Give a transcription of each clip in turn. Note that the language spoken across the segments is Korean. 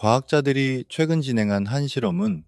과학자들이 최근 진행한 한 실험은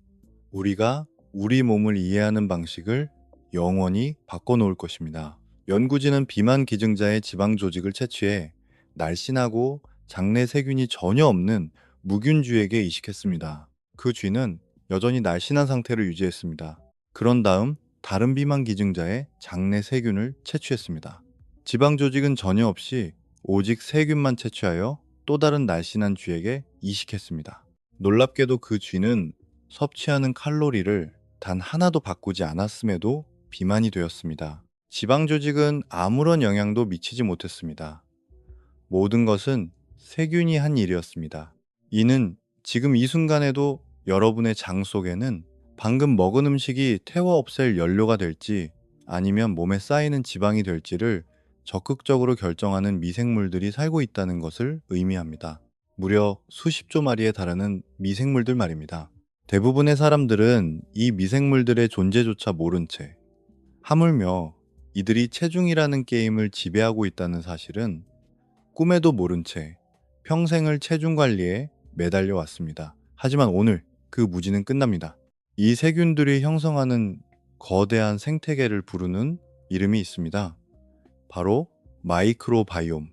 우리가 우리 몸을 이해하는 방식을 영원히 바꿔놓을 것입니다. 연구진은 비만 기증자의 지방 조직을 채취해 날씬하고 장내 세균이 전혀 없는 무균 쥐에게 이식했습니다. 그 쥐는 여전히 날씬한 상태를 유지했습니다. 그런 다음 다른 비만 기증자의 장내 세균을 채취했습니다. 지방 조직은 전혀 없이 오직 세균만 채취하여 또 다른 날씬한 쥐에게 이식했습니다. 놀랍게도 그 쥐는 섭취하는 칼로리를 단 하나도 바꾸지 않았음에도 비만이 되었습니다. 지방 조직은 아무런 영향도 미치지 못했습니다. 모든 것은 세균이 한 일이었습니다. 이는 지금 이 순간에도 여러분의 장 속에는 방금 먹은 음식이 태워 없앨 연료가 될지 아니면 몸에 쌓이는 지방이 될지를 적극적으로 결정하는 미생물들이 살고 있다는 것을 의미합니다. 무려 수십조 마리에 달하는 미생물들 말입니다. 대부분의 사람들은 이 미생물들의 존재조차 모른 채 하물며 이들이 체중이라는 게임을 지배하고 있다는 사실은 꿈에도 모른 채 평생을 체중 관리에 매달려 왔습니다. 하지만 오늘 그 무지는 끝납니다. 이 세균들이 형성하는 거대한 생태계를 부르는 이름이 있습니다. 바로 마이크로바이옴,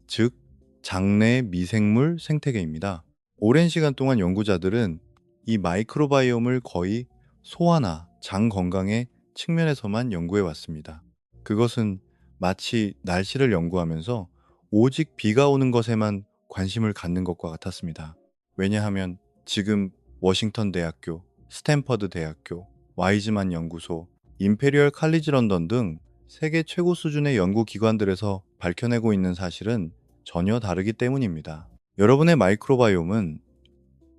즉 장내 미생물 생태계입니다. 오랜 시간 동안 연구자들은 이 마이크로바이옴을 거의 소화나 장 건강의 측면에서만 연구해 왔습니다. 그것은 마치 날씨를 연구하면서 오직 비가 오는 것에만 관심을 갖는 것과 같았습니다. 왜냐하면 지금 워싱턴 대학교, 스탠퍼드 대학교, 와이즈만 연구소, 임페리얼 칼리지 런던 등 세계 최고 수준의 연구 기관들에서 밝혀내고 있는 사실은 전혀 다르기 때문입니다. 여러분의 마이크로바이옴은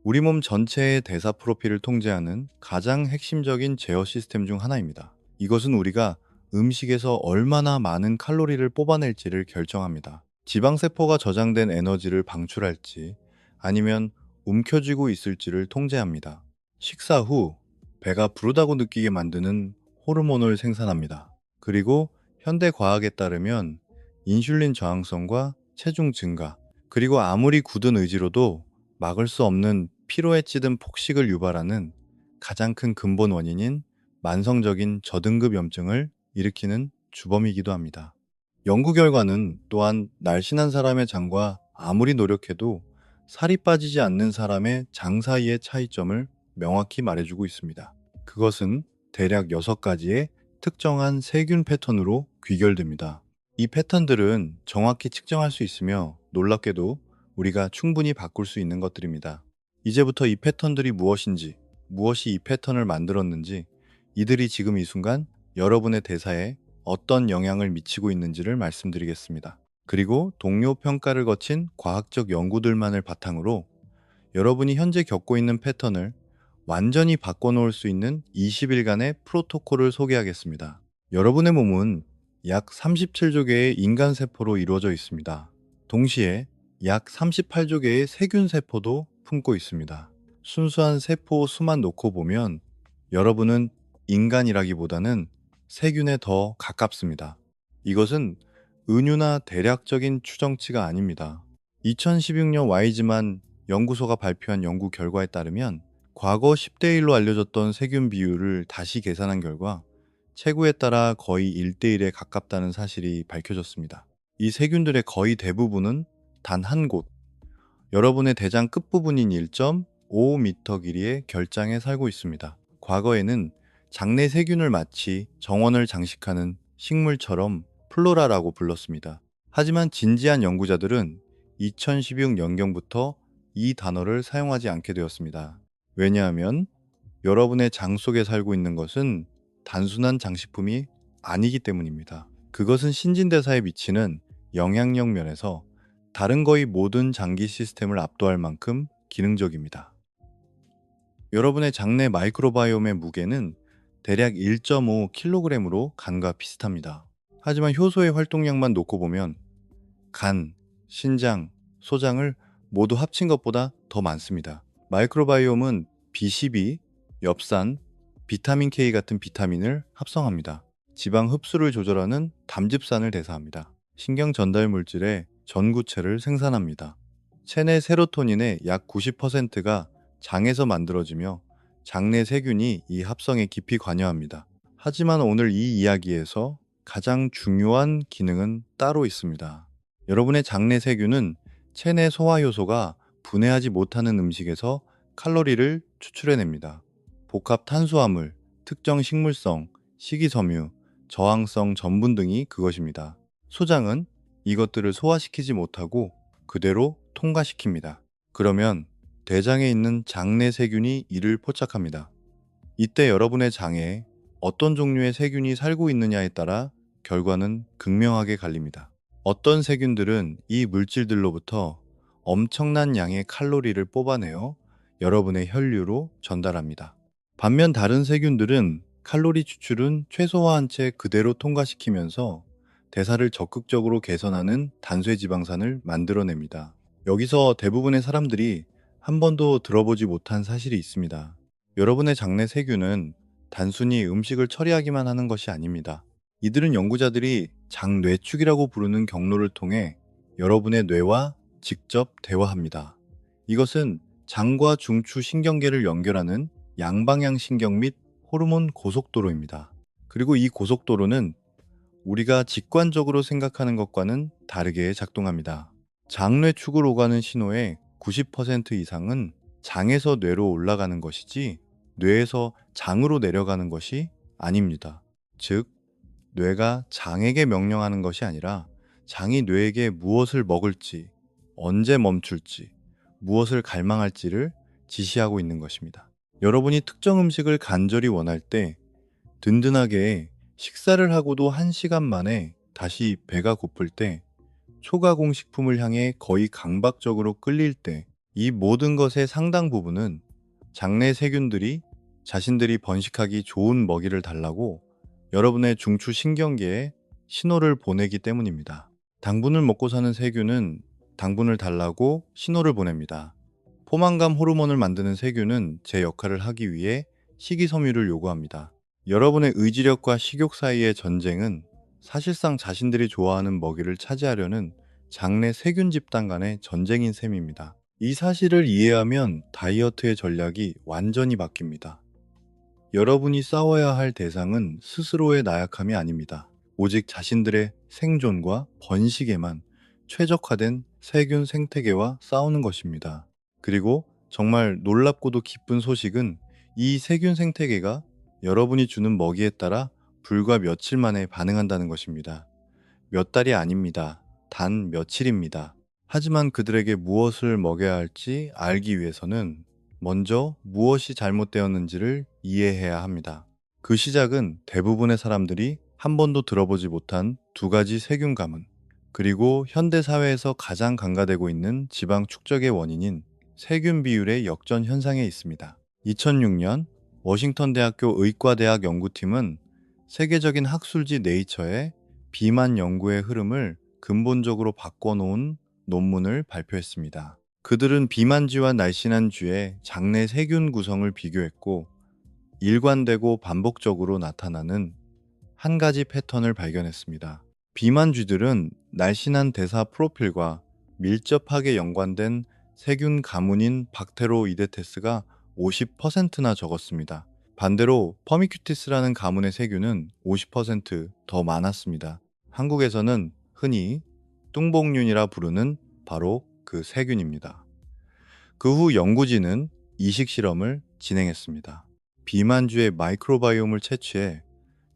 우리 몸 전체의 대사 프로필을 통제하는 가장 핵심적인 제어 시스템 중 하나입니다. 이것은 우리가 음식에서 얼마나 많은 칼로리를 뽑아낼지를 결정합니다. 지방세포가 저장된 에너지를 방출할지 아니면 움켜쥐고 있을지를 통제합니다. 식사 후 배가 부르다고 느끼게 만드는 호르몬을 생산합니다. 그리고 현대 과학에 따르면 인슐린 저항성과 체중 증가, 그리고 아무리 굳은 의지로도 막을 수 없는 피로에 찌든 폭식을 유발하는 가장 큰 근본 원인인 만성적인 저등급 염증을 일으키는 주범이기도 합니다. 연구 결과는 또한 날씬한 사람의 장과 아무리 노력해도 살이 빠지지 않는 사람의 장 사이의 차이점을 명확히 말해주고 있습니다. 그것은 대략 6가지의 특정한 세균 패턴으로 귀결됩니다. 이 패턴들은 정확히 측정할 수 있으며 놀랍게도 우리가 충분히 바꿀 수 있는 것들입니다. 이제부터 이 패턴들이 무엇인지, 무엇이 이 패턴을 만들었는지, 이들이 지금 이 순간 여러분의 대사에 어떤 영향을 미치고 있는지를 말씀드리겠습니다. 그리고 동료 평가를 거친 과학적 연구들만을 바탕으로 여러분이 현재 겪고 있는 패턴을 완전히 바꿔놓을 수 있는 20일간의 프로토콜을 소개하겠습니다. 여러분의 몸은 약 37조 개의 인간 세포로 이루어져 있습니다. 동시에 약 38조 개의 세균 세포도 품고 있습니다. 순수한 세포 수만 놓고 보면 여러분은 인간이라기보다는 세균에 더 가깝습니다. 이것은 은유나 대략적인 추정치가 아닙니다. 2016년 와이즈만 연구소가 발표한 연구 결과에 따르면 과거 10대 1로 알려졌던 세균 비율을 다시 계산한 결과 체구에 따라 거의 1대 1에 가깝다는 사실이 밝혀졌습니다. 이 세균들의 거의 대부분은 단 한 곳, 여러분의 대장 끝부분인 1.5m 길이의 결장에 살고 있습니다. 과거에는 장내 세균을 마치 정원을 장식하는 식물처럼 플로라라고 불렀습니다. 하지만 진지한 연구자들은 2016년경부터 이 단어를 사용하지 않게 되었습니다. 왜냐하면 여러분의 장 속에 살고 있는 것은 단순한 장식품이 아니기 때문입니다. 그것은 신진대사에 미치는 영향력 면에서 다른 거의 모든 장기 시스템을 압도할 만큼 기능적입니다. 여러분의 장내 마이크로바이옴의 무게는 대략 1.5kg으로 간과 비슷합니다. 하지만 효소의 활동량만 놓고 보면 간, 신장, 소장을 모두 합친 것보다 더 많습니다. 마이크로바이옴은 B12, 엽산, 비타민 K 같은 비타민을 합성합니다. 지방 흡수를 조절하는 담즙산을 대사합니다. 신경 전달 물질의 전구체를 생산합니다. 체내 세로토닌의 약 90%가 장에서 만들어지며 장내 세균이 이 합성에 깊이 관여합니다. 하지만 오늘 이 이야기에서 가장 중요한 기능은 따로 있습니다. 여러분의 장내 세균은 체내 소화 효소가 분해하지 못하는 음식에서 칼로리를 추출해냅니다. 복합 탄수화물, 특정 식물성, 식이섬유, 저항성 전분 등이 그것입니다. 소장은 이것들을 소화시키지 못하고 그대로 통과시킵니다. 그러면 대장에 있는 장내 세균이 이를 포착합니다. 이때 여러분의 장에 어떤 종류의 세균이 살고 있느냐에 따라 결과는 극명하게 갈립니다. 어떤 세균들은 이 물질들로부터 엄청난 양의 칼로리를 뽑아내어 여러분의 혈류로 전달합니다. 반면 다른 세균들은 칼로리 추출은 최소화한 채 그대로 통과시키면서 대사를 적극적으로 개선하는 단쇄 지방산을 만들어냅니다. 여기서 대부분의 사람들이 한 번도 들어보지 못한 사실이 있습니다. 여러분의 장내 세균은 단순히 음식을 처리하기만 하는 것이 아닙니다. 이들은 연구자들이 장뇌축이라고 부르는 경로를 통해 여러분의 뇌와 직접 대화합니다. 이것은 장과 중추 신경계를 연결하는 양방향 신경 및 호르몬 고속도로입니다. 그리고 이 고속도로는 우리가 직관적으로 생각하는 것과는 다르게 작동합니다. 장뇌축을 오가는 신호의 90% 이상은 장에서 뇌로 올라가는 것이지 뇌에서 장으로 내려가는 것이 아닙니다. 즉, 뇌가 장에게 명령하는 것이 아니라 장이 뇌에게 무엇을 먹을지, 언제 멈출지, 무엇을 갈망할지를 지시하고 있는 것입니다. 여러분이 특정 음식을 간절히 원할 때 든든하게 식사를 하고도 1시간 만에 다시 배가 고플 때, 초가공식품을 향해 거의 강박적으로 끌릴 때, 이 모든 것의 상당 부분은 장내 세균들이 자신들이 번식하기 좋은 먹이를 달라고 여러분의 중추 신경계에 신호를 보내기 때문입니다. 당분을 먹고 사는 세균은 당분을 달라고 신호를 보냅니다. 포만감 호르몬을 만드는 세균은 제 역할을 하기 위해 식이섬유를 요구합니다. 여러분의 의지력과 식욕 사이의 전쟁은 사실상 자신들이 좋아하는 먹이를 차지하려는 장내 세균 집단 간의 전쟁인 셈입니다. 이 사실을 이해하면 다이어트의 전략이 완전히 바뀝니다. 여러분이 싸워야 할 대상은 스스로의 나약함이 아닙니다. 오직 자신들의 생존과 번식에만 최적화된 세균 생태계와 싸우는 것입니다. 그리고 정말 놀랍고도 기쁜 소식은 이 세균 생태계가 여러분이 주는 먹이에 따라 불과 며칠 만에 반응한다는 것입니다. 몇 달이 아닙니다. 단 며칠입니다. 하지만 그들에게 무엇을 먹여야 할지 알기 위해서는 먼저 무엇이 잘못되었는지를 이해해야 합니다. 그 시작은 대부분의 사람들이 한 번도 들어보지 못한 2가지 세균 가문, 그리고 현대 사회에서 가장 강화되고 있는 지방 축적의 원인인 세균 비율의 역전 현상에 있습니다. 2006년 워싱턴 대학교 의과대학 연구팀은 세계적인 학술지 네이처에 비만 연구의 흐름을 근본적으로 바꿔놓은 논문을 발표했습니다. 그들은 비만쥐와 날씬한쥐의 장내 세균 구성을 비교했고, 일관되고 반복적으로 나타나는 한 가지 패턴을 발견했습니다. 비만쥐들은 날씬한 대사 프로필과 밀접하게 연관된 세균 가문인 박테로이데테스가 50%나 적었습니다. 반대로 퍼미큐티스라는 가문의 세균은 50%더 많았습니다. 한국에서는 흔히 뚱복륜이라 부르는 바로 그 세균입니다. 그 후 연구진은 이식 실험을 진행했습니다. 비만주의 마이크로바이옴을 채취해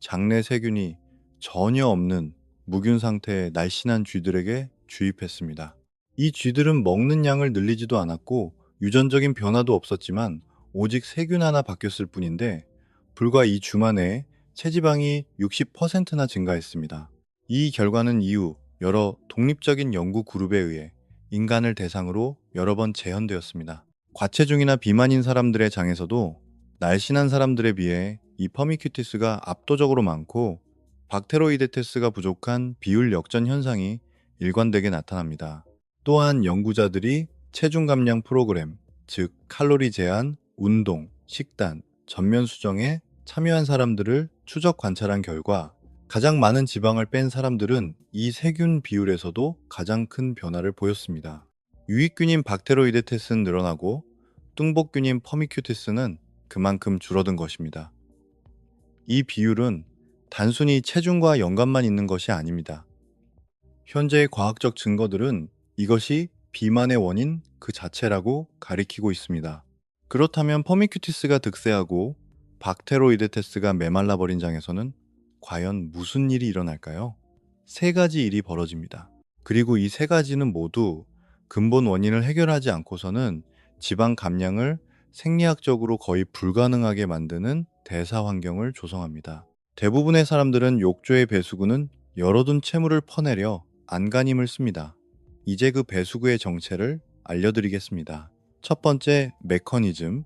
장내 세균이 전혀 없는 무균 상태의 날씬한 쥐들에게 주입했습니다. 이 쥐들은 먹는 양을 늘리지도 않았고 유전적인 변화도 없었지만 오직 세균 하나 바뀌었을 뿐인데 불과 2주 만에 체지방이 60%나 증가했습니다. 이 결과는 이후 여러 독립적인 연구 그룹에 의해 인간을 대상으로 여러 번 재현되었습니다. 과체중이나 비만인 사람들의 장에서도 날씬한 사람들에 비해 이 퍼미큐티스가 압도적으로 많고 박테로이데테스가 부족한 비율 역전 현상이 일관되게 나타납니다. 또한 연구자들이 체중 감량 프로그램, 즉 칼로리 제한, 운동, 식단, 전면 수정에 참여한 사람들을 추적 관찰한 결과 가장 많은 지방을 뺀 사람들은 이 세균 비율에서도 가장 큰 변화를 보였습니다. 유익균인 박테로이데테스는 늘어나고 뚱복균인 퍼미큐티스는 그만큼 줄어든 것입니다. 이 비율은 단순히 체중과 연관만 있는 것이 아닙니다. 현재의 과학적 증거들은 이것이 비만의 원인 그 자체라고 가리키고 있습니다. 그렇다면 퍼미큐티스가 득세하고 박테로이데테스가 메말라 버린 장에서는 과연 무슨 일이 일어날까요? 세 가지 일이 벌어집니다. 그리고 이 세 가지는 모두 근본 원인을 해결하지 않고서는 지방 감량을 생리학적으로 거의 불가능하게 만드는 대사 환경을 조성합니다. 대부분의 사람들은 욕조의 배수구는 열어둔 채물을 퍼내려 안간힘을 씁니다. 이제 그 배수구의 정체를 알려드리겠습니다. 첫 번째 메커니즘,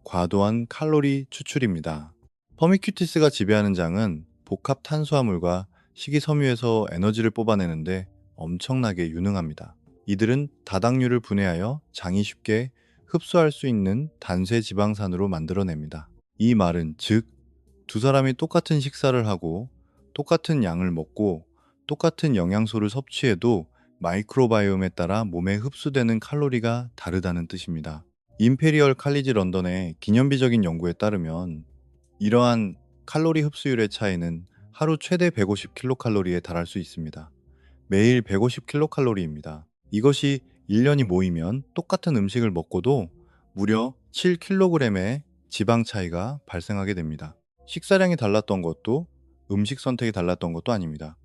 과도한 칼로리 추출입니다. 퍼미큐티스가 지배하는 장은 복합 탄수화물과 식이섬유에서 에너지를 뽑아내는데 엄청나게 유능합니다. 이들은 다당류를 분해하여 장이 쉽게 흡수할 수 있는 단쇄 지방산으로 만들어냅니다. 이 말은 즉, 두 사람이 똑같은 식사를 하고 똑같은 양을 먹고 똑같은 영양소를 섭취해도 마이크로바이옴에 따라 몸에 흡수되는 칼로리가 다르다는 뜻입니다. 임페리얼 칼리지 런던의 기념비적인 연구에 따르면 이러한 칼로리 흡수율의 차이는 하루 최대 150kcal에 달할 수 있습니다. 매일 150kcal입니다. 이것이 1년이 모이면 똑같은 음식을 먹고도 무려 7kg의 지방 차이가 발생하게 됩니다. 식사량이 달랐던 것도 음식 선택이 달랐던 것도 아닙니다.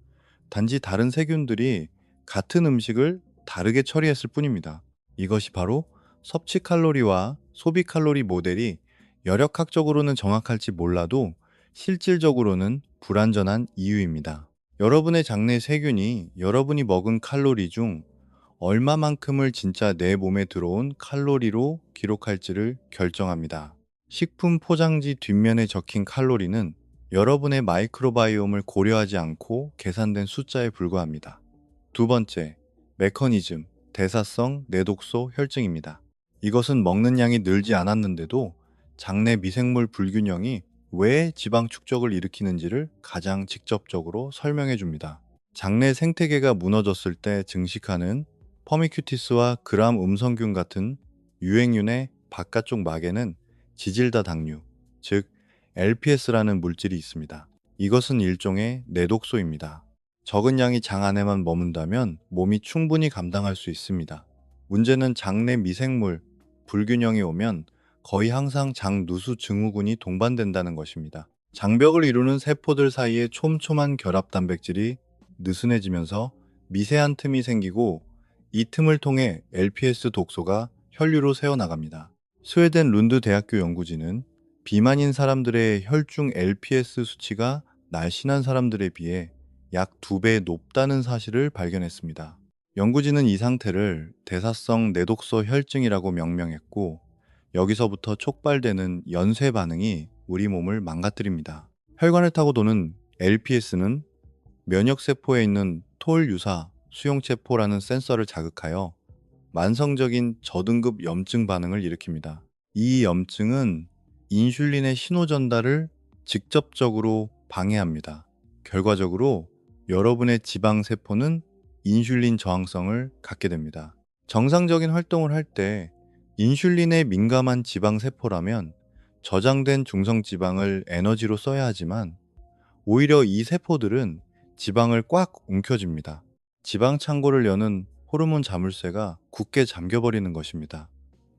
단지 다른 세균들이 같은 음식을 다르게 처리했을 뿐입니다. 이것이 바로 섭취 칼로리와 소비 칼로리 모델이 열역학적으로는 정확할지 몰라도 실질적으로는 불완전한 이유입니다. 여러분의 장내 세균이 여러분이 먹은 칼로리 중 얼마만큼을 진짜 내 몸에 들어온 칼로리로 기록할지를 결정합니다. 식품 포장지 뒷면에 적힌 칼로리는 여러분의 마이크로바이옴을 고려하지 않고 계산된 숫자에 불과합니다. 두 번째, 메커니즘, 대사성 내독소 혈증입니다. 이것은 먹는 양이 늘지 않았는데도 장내 미생물 불균형이 왜 지방 축적을 일으키는지를 가장 직접적으로 설명해 줍니다. 장내 생태계가 무너졌을 때 증식하는 퍼미큐티스와 그람 음성균 같은 유행균의 바깥쪽 막에는 지질다 당류, 즉 LPS라는 물질이 있습니다. 이것은 일종의 내독소입니다. 적은 양이 장 안에만 머문다면 몸이 충분히 감당할 수 있습니다. 문제는 장내 미생물 불균형이 오면 거의 항상 장 누수 증후군이 동반된다는 것입니다. 장벽을 이루는 세포들 사이에 촘촘한 결합 단백질이 느슨해지면서 미세한 틈이 생기고 이 틈을 통해 LPS 독소가 혈류로 새어나갑니다. 스웨덴 룬드 대학교 연구진은 비만인 사람들의 혈중 LPS 수치가 날씬한 사람들에 비해 약 2배 높다는 사실을 발견했습니다. 연구진은 이 상태를 대사성 내독소 혈증이라고 명명했고, 여기서부터 촉발되는 연쇄 반응이 우리 몸을 망가뜨립니다. 혈관을 타고 도는 LPS는 면역세포에 있는 톨 유사 수용체포라는 센서를 자극하여 만성적인 저등급 염증 반응을 일으킵니다. 이 염증은 인슐린의 신호 전달을 직접적으로 방해합니다. 결과적으로 여러분의 지방세포는 인슐린 저항성을 갖게 됩니다. 정상적인 활동을 할 때 인슐린에 민감한 지방세포라면 저장된 중성지방을 에너지로 써야 하지만 오히려 이 세포들은 지방을 꽉 움켜쥡니다. 지방 창고를 여는 호르몬 자물쇠가 굳게 잠겨버리는 것입니다.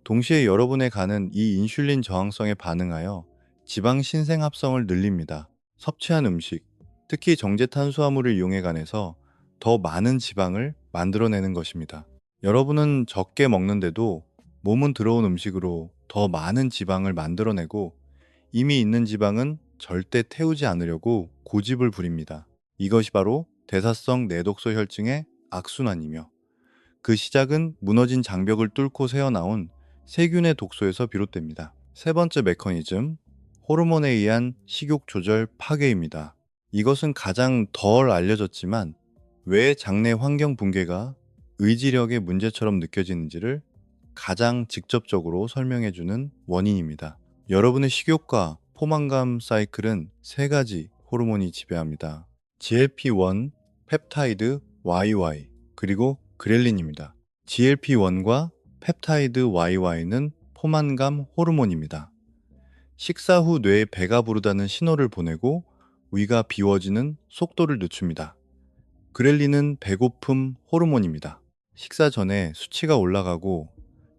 동시에 여러분의 간은 이 인슐린 저항성에 반응하여 지방 신생 합성을 늘립니다. 섭취한 음식, 특히 정제 탄수화물을 이용해 간에서 더 많은 지방을 만들어내는 것입니다. 여러분은 적게 먹는데도 몸은 들어온 음식으로 더 많은 지방을 만들어내고 이미 있는 지방은 절대 태우지 않으려고 고집을 부립니다. 이것이 바로 대사성 내독소 혈증의 악순환이며 그 시작은 무너진 장벽을 뚫고 새어나온 세균의 독소에서 비롯됩니다. 세 번째 메커니즘, 호르몬에 의한 식욕 조절 파괴입니다. 이것은 가장 덜 알려졌지만 왜 장내 환경 붕괴가 의지력의 문제처럼 느껴지는지를 가장 직접적으로 설명해주는 원인입니다. 여러분의 식욕과 포만감 사이클은 세 가지 호르몬이 지배합니다. GLP-1, 펩타이드, YY, 그리고 그렐린입니다. GLP-1과 펩타이드 YY는 포만감 호르몬입니다. 식사 후 뇌에 배가 부르다는 신호를 보내고 위가 비워지는 속도를 늦춥니다. 그렐린은 배고픔 호르몬입니다. 식사 전에 수치가 올라가고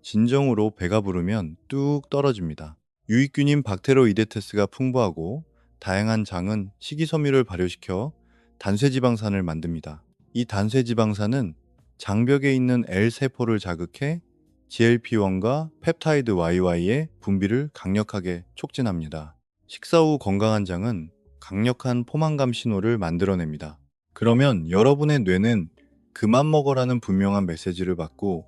진정으로 배가 부르면 뚝 떨어집니다. 유익균인 박테로이데테스가 풍부하고 다양한 장은 식이섬유를 발효시켜 단쇄지방산을 만듭니다. 이 단쇄지방산은 장벽에 있는 L세포를 자극해 GLP-1과 펩타이드 YY의 분비를 강력하게 촉진합니다. 식사 후 건강한 장은 강력한 포만감 신호를 만들어냅니다. 그러면 여러분의 뇌는 그만 먹어라는 분명한 메시지를 받고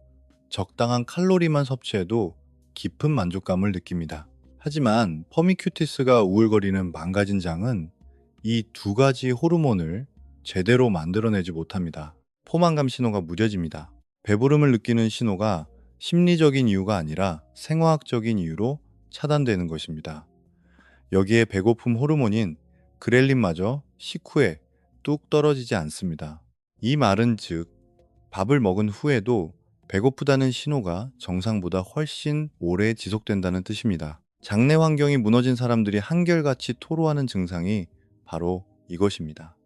적당한 칼로리만 섭취해도 깊은 만족감을 느낍니다. 하지만 퍼미큐티스가 우울거리는 망가진 장은 이 두 가지 호르몬을 제대로 만들어내지 못합니다. 포만감 신호가 무뎌집니다. 배부름을 느끼는 신호가 심리적인 이유가 아니라 생화학적인 이유로 차단되는 것입니다. 여기에 배고픔 호르몬인 그렐린마저 식후에 뚝 떨어지지 않습니다. 이 말은 즉, 밥을 먹은 후에도 배고프다는 신호가 정상보다 훨씬 오래 지속된다는 뜻입니다. 장내 환경이 무너진 사람들이 한결같이 토로하는 증상이 바로 이것입니다.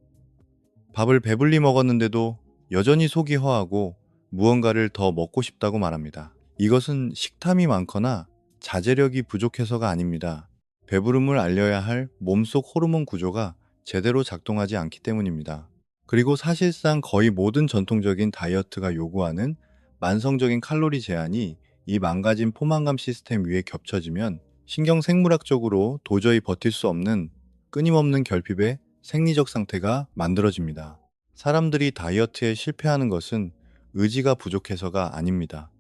밥을 배불리 먹었는데도 여전히 속이 허하고 무언가를 더 먹고 싶다고 말합니다. 이것은 식탐이 많거나 자제력이 부족해서가 아닙니다. 배부름을 알려야 할 몸속 호르몬 구조가 제대로 작동하지 않기 때문입니다. 그리고 사실상 거의 모든 전통적인 다이어트가 요구하는 만성적인 칼로리 제한이 이 망가진 포만감 시스템 위에 겹쳐지면 신경생물학적으로 도저히 버틸 수 없는 끊임없는 결핍의 생리적 상태가 만들어집니다. 사람들이 다이어트에 실패하는 것은 의지가 부족해서가 아닙니다.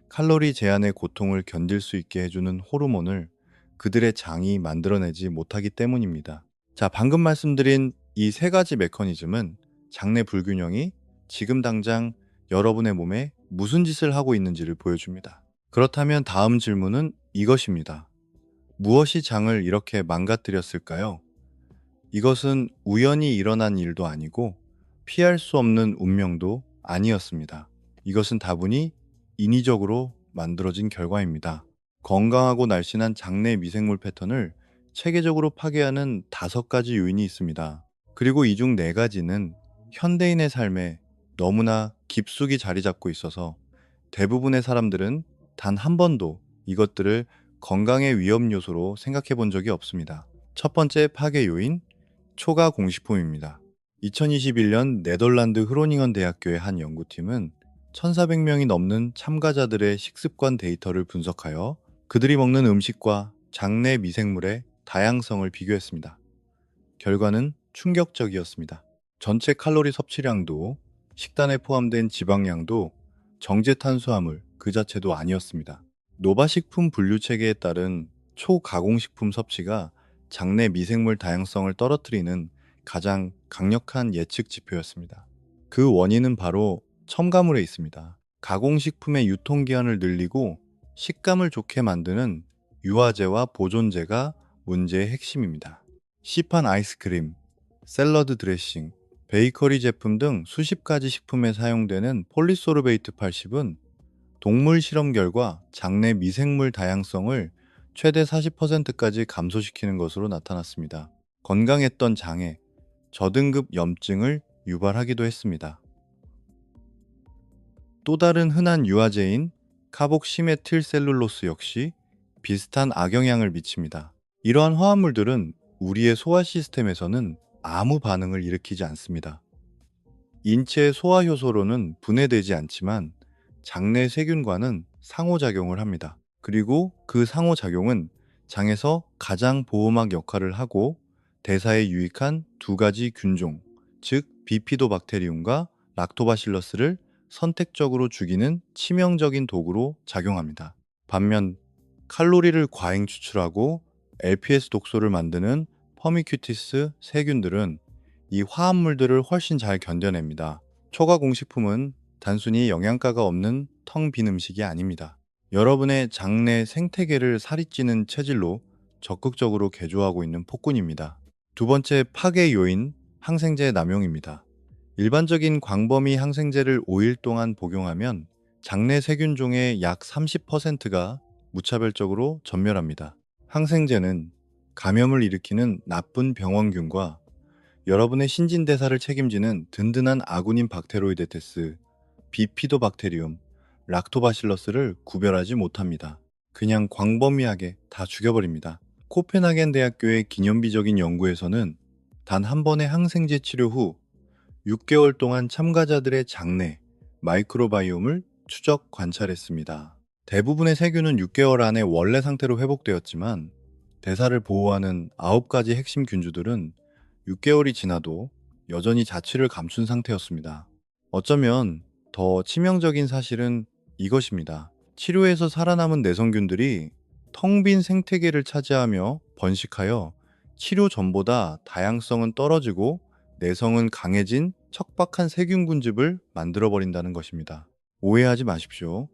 칼로리 제한의 고통을 견딜 수 있게 해주는 호르몬을 그들의 장이 만들어내지 못하기 때문입니다. 자, 방금 말씀드린 이 세 가지 메커니즘은 장내 불균형이 지금 당장 여러분의 몸에 무슨 짓을 하고 있는지를 보여줍니다. 그렇다면 다음 질문은 이것입니다. 무엇이 장을 이렇게 망가뜨렸을까요? 이것은 우연히 일어난 일도 아니고 피할 수 없는 운명도 아니었습니다. 이것은 다분히 인위적으로 만들어진 결과입니다. 건강하고 날씬한 장내 미생물 패턴을 체계적으로 파괴하는 5가지 요인이 있습니다. 그리고 이 중 4가지는 현대인의 삶에 너무나 깊숙이 자리 잡고 있어서 대부분의 사람들은 단 한 번도 이것들을 건강의 위험 요소로 생각해 본 적이 없습니다. 첫 번째 파괴 요인, 초가 공식품입니다. 2021년 네덜란드 흐로닝은 대학교의 한 연구팀은 1,400명이 넘는 참가자들의 식습관 데이터를 분석하여 그들이 먹는 음식과 장내 미생물의 다양성을 비교했습니다. 결과는 충격적이었습니다. 전체 칼로리 섭취량도 식단에 포함된 지방량도 정제 탄수화물 그 자체도 아니었습니다. 노바식품 분류 체계에 따른 초가공식품 섭취가 장내 미생물 다양성을 떨어뜨리는 가장 강력한 예측 지표였습니다. 그 원인은 바로 첨가물에 있습니다. 가공식품의 유통기한을 늘리고 식감을 좋게 만드는 유화제와 보존제가 문제의 핵심입니다. 시판 아이스크림, 샐러드 드레싱, 베이커리 제품 등 수십 가지 식품에 사용되는 폴리소르베이트 80은 동물 실험 결과 장내 미생물 다양성을 최대 40%까지 감소시키는 것으로 나타났습니다. 건강했던 장에 저등급 염증을 유발하기도 했습니다. 또 다른 흔한 유화제인 카복시메틸셀룰로스 역시 비슷한 악영향을 미칩니다. 이러한 화합물들은 우리의 소화 시스템에서는 아무 반응을 일으키지 않습니다. 인체 소화 효소로는 분해되지 않지만 장내 세균과는 상호작용을 합니다. 그리고 그 상호작용은 장에서 가장 보호막 역할을 하고 대사에 유익한 2가지 균종, 즉 비피도박테리움과 락토바실러스를 선택적으로 죽이는 치명적인 도구로 작용합니다. 반면 칼로리를 과잉 추출하고 LPS 독소를 만드는 퍼미큐티스 세균들은 이 화합물들을 훨씬 잘 견뎌냅니다. 초과 공식품은 단순히 영양가가 없는 텅 빈 음식이 아닙니다. 여러분의 장내 생태계를 살이 찌는 체질로 적극적으로 개조하고 있는 폭군입니다. 두 번째 파괴 요인, 항생제 남용입니다. 일반적인 광범위 항생제를 5일 동안 복용하면 장내 세균종의 약 30%가 무차별적으로 전멸합니다. 항생제는 감염을 일으키는 나쁜 병원균과 여러분의 신진대사를 책임지는 든든한 아군인 박테로이데테스, 비피도박테리움, 락토바실러스를 구별하지 못합니다. 그냥 광범위하게 다 죽여버립니다. 코펜하겐 대학교의 기념비적인 연구에서는 단 한 번의 항생제 치료 후 6개월 동안 참가자들의 장내 마이크로바이옴을 추적 관찰했습니다. 대부분의 세균은 6개월 안에 원래 상태로 회복되었지만 대사를 보호하는 9가지 핵심 균주들은 6개월이 지나도 여전히 자취를 감춘 상태였습니다. 어쩌면 더 치명적인 사실은 이것입니다. 치료에서 살아남은 내성균들이 텅 빈 생태계를 차지하며 번식하여 치료 전보다 다양성은 떨어지고 내성은 강해진 척박한 세균 군집을 만들어버린다는 것입니다. 오해하지 마십시오.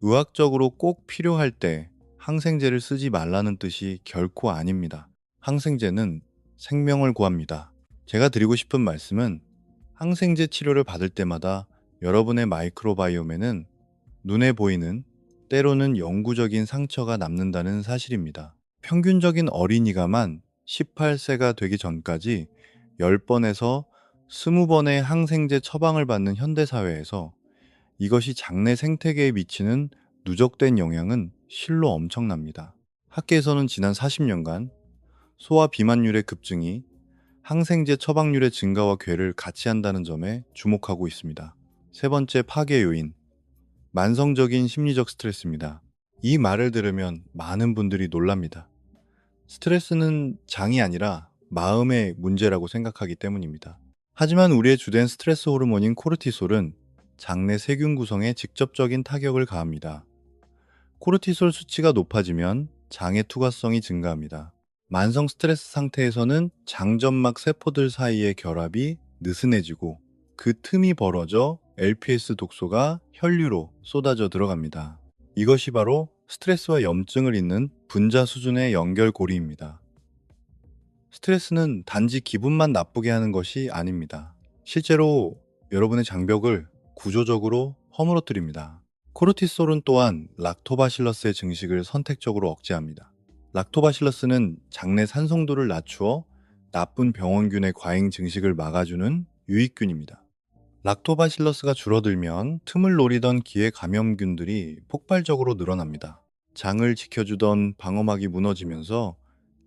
의학적으로 꼭 필요할 때 항생제를 쓰지 말라는 뜻이 결코 아닙니다. 항생제는 생명을 구합니다. 제가 드리고 싶은 말씀은 항생제 치료를 받을 때마다 여러분의 마이크로바이옴에는 눈에 보이는 때로는 영구적인 상처가 남는다는 사실입니다. 평균적인 어린이가만 18세가 되기 전까지 10번에서 20번의 항생제 처방을 받는 현대사회에서 이것이 장내 생태계에 미치는 누적된 영향은 실로 엄청납니다. 학계에서는 지난 40년간 소아 비만율의 급증이 항생제 처방률의 증가와 궤를 같이 한다는 점에 주목하고 있습니다. 세 번째 파괴 요인, 만성적인 심리적 스트레스입니다. 이 말을 들으면 많은 분들이 놀랍니다. 스트레스는 장이 아니라 마음의 문제라고 생각하기 때문입니다. 하지만 우리의 주된 스트레스 호르몬인 코르티솔은 장내 세균 구성에 직접적인 타격을 가합니다. 코르티솔 수치가 높아지면 장의 투과성이 증가합니다. 만성 스트레스 상태에서는 장점막 세포들 사이의 결합이 느슨해지고 그 틈이 벌어져 LPS 독소가 혈류로 쏟아져 들어갑니다. 이것이 바로 스트레스와 염증을 잇는 분자 수준의 연결고리입니다. 스트레스는 단지 기분만 나쁘게 하는 것이 아닙니다. 실제로 여러분의 장벽을 구조적으로 허물어뜨립니다. 코르티솔은 또한 락토바실러스의 증식을 선택적으로 억제합니다. 락토바실러스는 장내 산성도를 낮추어 나쁜 병원균의 과잉 증식을 막아주는 유익균입니다. 락토바실러스가 줄어들면 틈을 노리던 기회 감염균들이 폭발적으로 늘어납니다. 장을 지켜주던 방어막이 무너지면서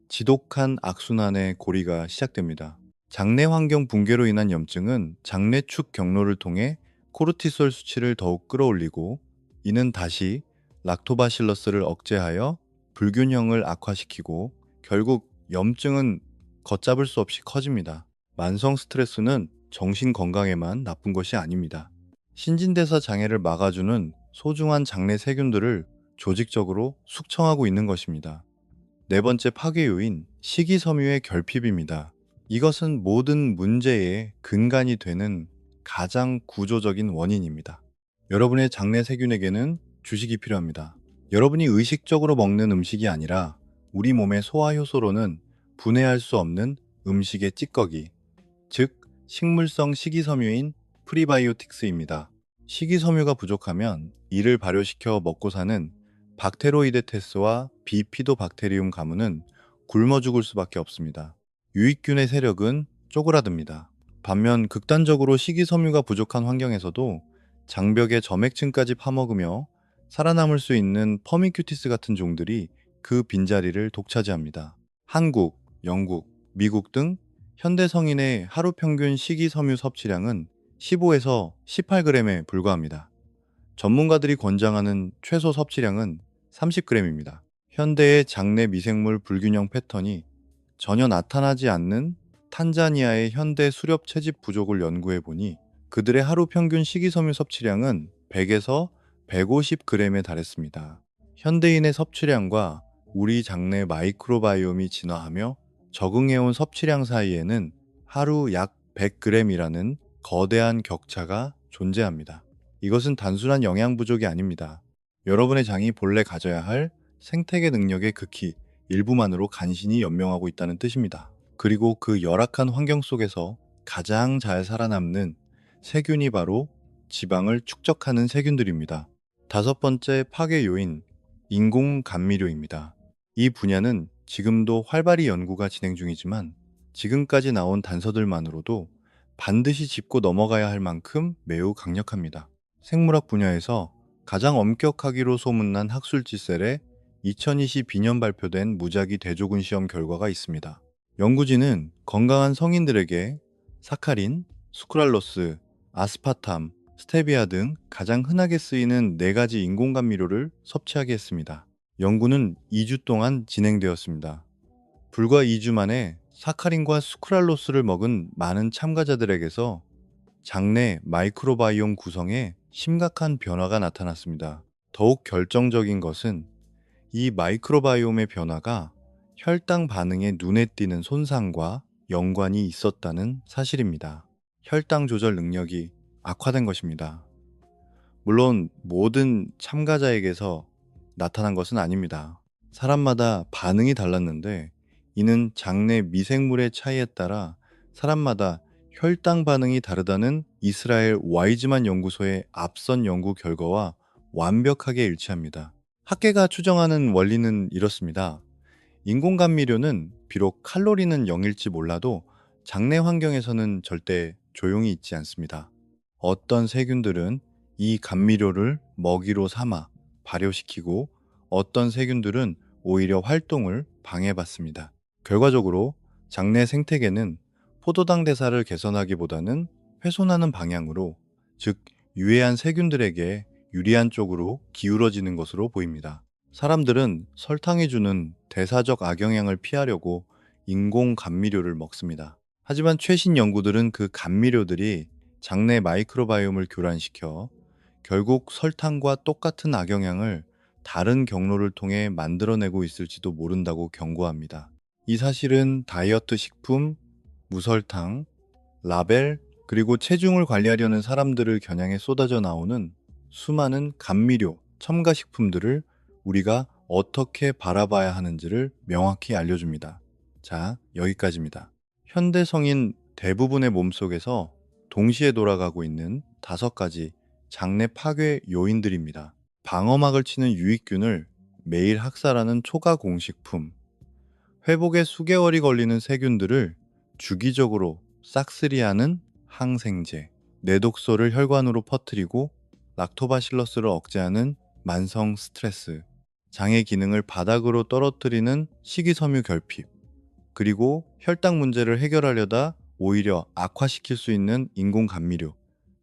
지독한 악순환의 고리가 시작됩니다. 장내 환경 붕괴로 인한 염증은 장내축 경로를 통해 코르티솔 수치를 더욱 끌어올리고 이는 다시 락토바실러스를 억제하여 불균형을 악화시키고 결국 염증은 걷잡을 수 없이 커집니다. 만성 스트레스는 정신 건강에만 나쁜 것이 아닙니다. 신진대사 장애를 막아주는 소중한 장내 세균들을 조직적으로 숙청하고 있는 것입니다. 네 번째 파괴 요인, 식이섬유의 결핍입니다. 이것은 모든 문제의 근간이 되는 가장 구조적인 원인입니다. 여러분의 장내 세균에게는 주식이 필요합니다. 여러분이 의식적으로 먹는 음식이 아니라 우리 몸의 소화 효소로는 분해할 수 없는 음식의 찌꺼기, 즉 식물성 식이섬유인 프리바이오틱스입니다. 식이섬유가 부족하면 이를 발효시켜 먹고 사는 박테로이데테스와 비피도박테리움 가문은 굶어 죽을 수밖에 없습니다. 유익균의 세력은 쪼그라듭니다. 반면 극단적으로 식이섬유가 부족한 환경에서도 장벽의 점액층까지 파먹으며 살아남을 수 있는 퍼미큐티스 같은 종들이 그 빈자리를 독차지합니다. 한국, 영국, 미국 등 현대 성인의 하루 평균 식이섬유 섭취량은 15에서 18g에 불과합니다. 전문가들이 권장하는 최소 섭취량은 30g입니다. 현대의 장내 미생물 불균형 패턴이 전혀 나타나지 않는 탄자니아의 현대 수렵 채집 부족을 연구해 보니 그들의 하루 평균 식이섬유 섭취량은 100에서 150g에 달했습니다. 현대인의 섭취량과 우리 장내 마이크로바이옴이 진화하며 적응해온 섭취량 사이에는 하루 약 100g이라는 거대한 격차가 존재합니다. 이것은 단순한 영양 부족이 아닙니다. 여러분의 장이 본래 가져야 할 생태계 능력의 극히 일부만으로 간신히 연명하고 있다는 뜻입니다. 그리고 그 열악한 환경 속에서 가장 잘 살아남는 세균이 바로 지방을 축적하는 세균들입니다. 다섯 번째 파괴 요인, 인공 감미료입니다. 이 분야는 지금도 활발히 연구가 진행 중이지만 지금까지 나온 단서들만으로도 반드시 짚고 넘어가야 할 만큼 매우 강력합니다. 생물학 분야에서 가장 엄격하기로 소문난 학술지 셀에 2022년 발표된 무작위 대조군 시험 결과가 있습니다. 연구진은 건강한 성인들에게 사카린, 수크랄로스, 아스파탐, 스테비아 등 가장 흔하게 쓰이는 4가지 인공감미료를 섭취하게 했습니다. 연구는 2주 동안 진행되었습니다. 불과 2주 만에 사카린과 수크랄로스를 먹은 많은 참가자들에게서 장내 마이크로바이옴 구성에 심각한 변화가 나타났습니다. 더욱 결정적인 것은 이 마이크로바이옴의 변화가 혈당 반응에 눈에 띄는 손상과 연관이 있었다는 사실입니다. 혈당 조절 능력이 악화된 것입니다. 물론 모든 참가자에게서 나타난 것은 아닙니다. 사람마다 반응이 달랐는데 이는 장내 미생물의 차이에 따라 사람마다 혈당 반응이 다르다는 이스라엘 와이즈만 연구소의 앞선 연구 결과와 완벽하게 일치합니다. 학계가 추정하는 원리는 이렇습니다. 인공감미료는 비록 칼로리는 0일지 몰라도 장내 환경에서는 절대 조용히 있지 않습니다. 어떤 세균들은 이 감미료를 먹이로 삼아 발효시키고 어떤 세균들은 오히려 활동을 방해받습니다. 결과적으로 장내 생태계는 포도당 대사를 개선하기보다는 훼손하는 방향으로, 즉 유해한 세균들에게 유리한 쪽으로 기울어지는 것으로 보입니다. 사람들은 설탕이 주는 대사적 악영향을 피하려고 인공 감미료를 먹습니다. 하지만 최신 연구들은 그 감미료들이 장내 마이크로바이옴을 교란시켜 결국 설탕과 똑같은 악영향을 다른 경로를 통해 만들어내고 있을지도 모른다고 경고합니다. 이 사실은 다이어트 식품, 무설탕, 라벨, 그리고 체중을 관리하려는 사람들을 겨냥해 쏟아져 나오는 수많은 감미료, 첨가식품들을 우리가 어떻게 바라봐야 하는지를 명확히 알려줍니다. 자, 여기까지입니다. 현대 성인 대부분의 몸속에서 동시에 돌아가고 있는 5가지 장내 파괴 요인들입니다. 방어막을 치는 유익균을 매일 학살하는 초가 공식품, 회복에 수개월이 걸리는 세균들을 주기적으로 싹쓸이하는 항생제, 내독소를 혈관으로 퍼뜨리고 락토바실러스를 억제하는 만성 스트레스, 장의 기능을 바닥으로 떨어뜨리는 식이섬유 결핍, 그리고 혈당 문제를 해결하려다 오히려 악화시킬 수 있는 인공 감미료.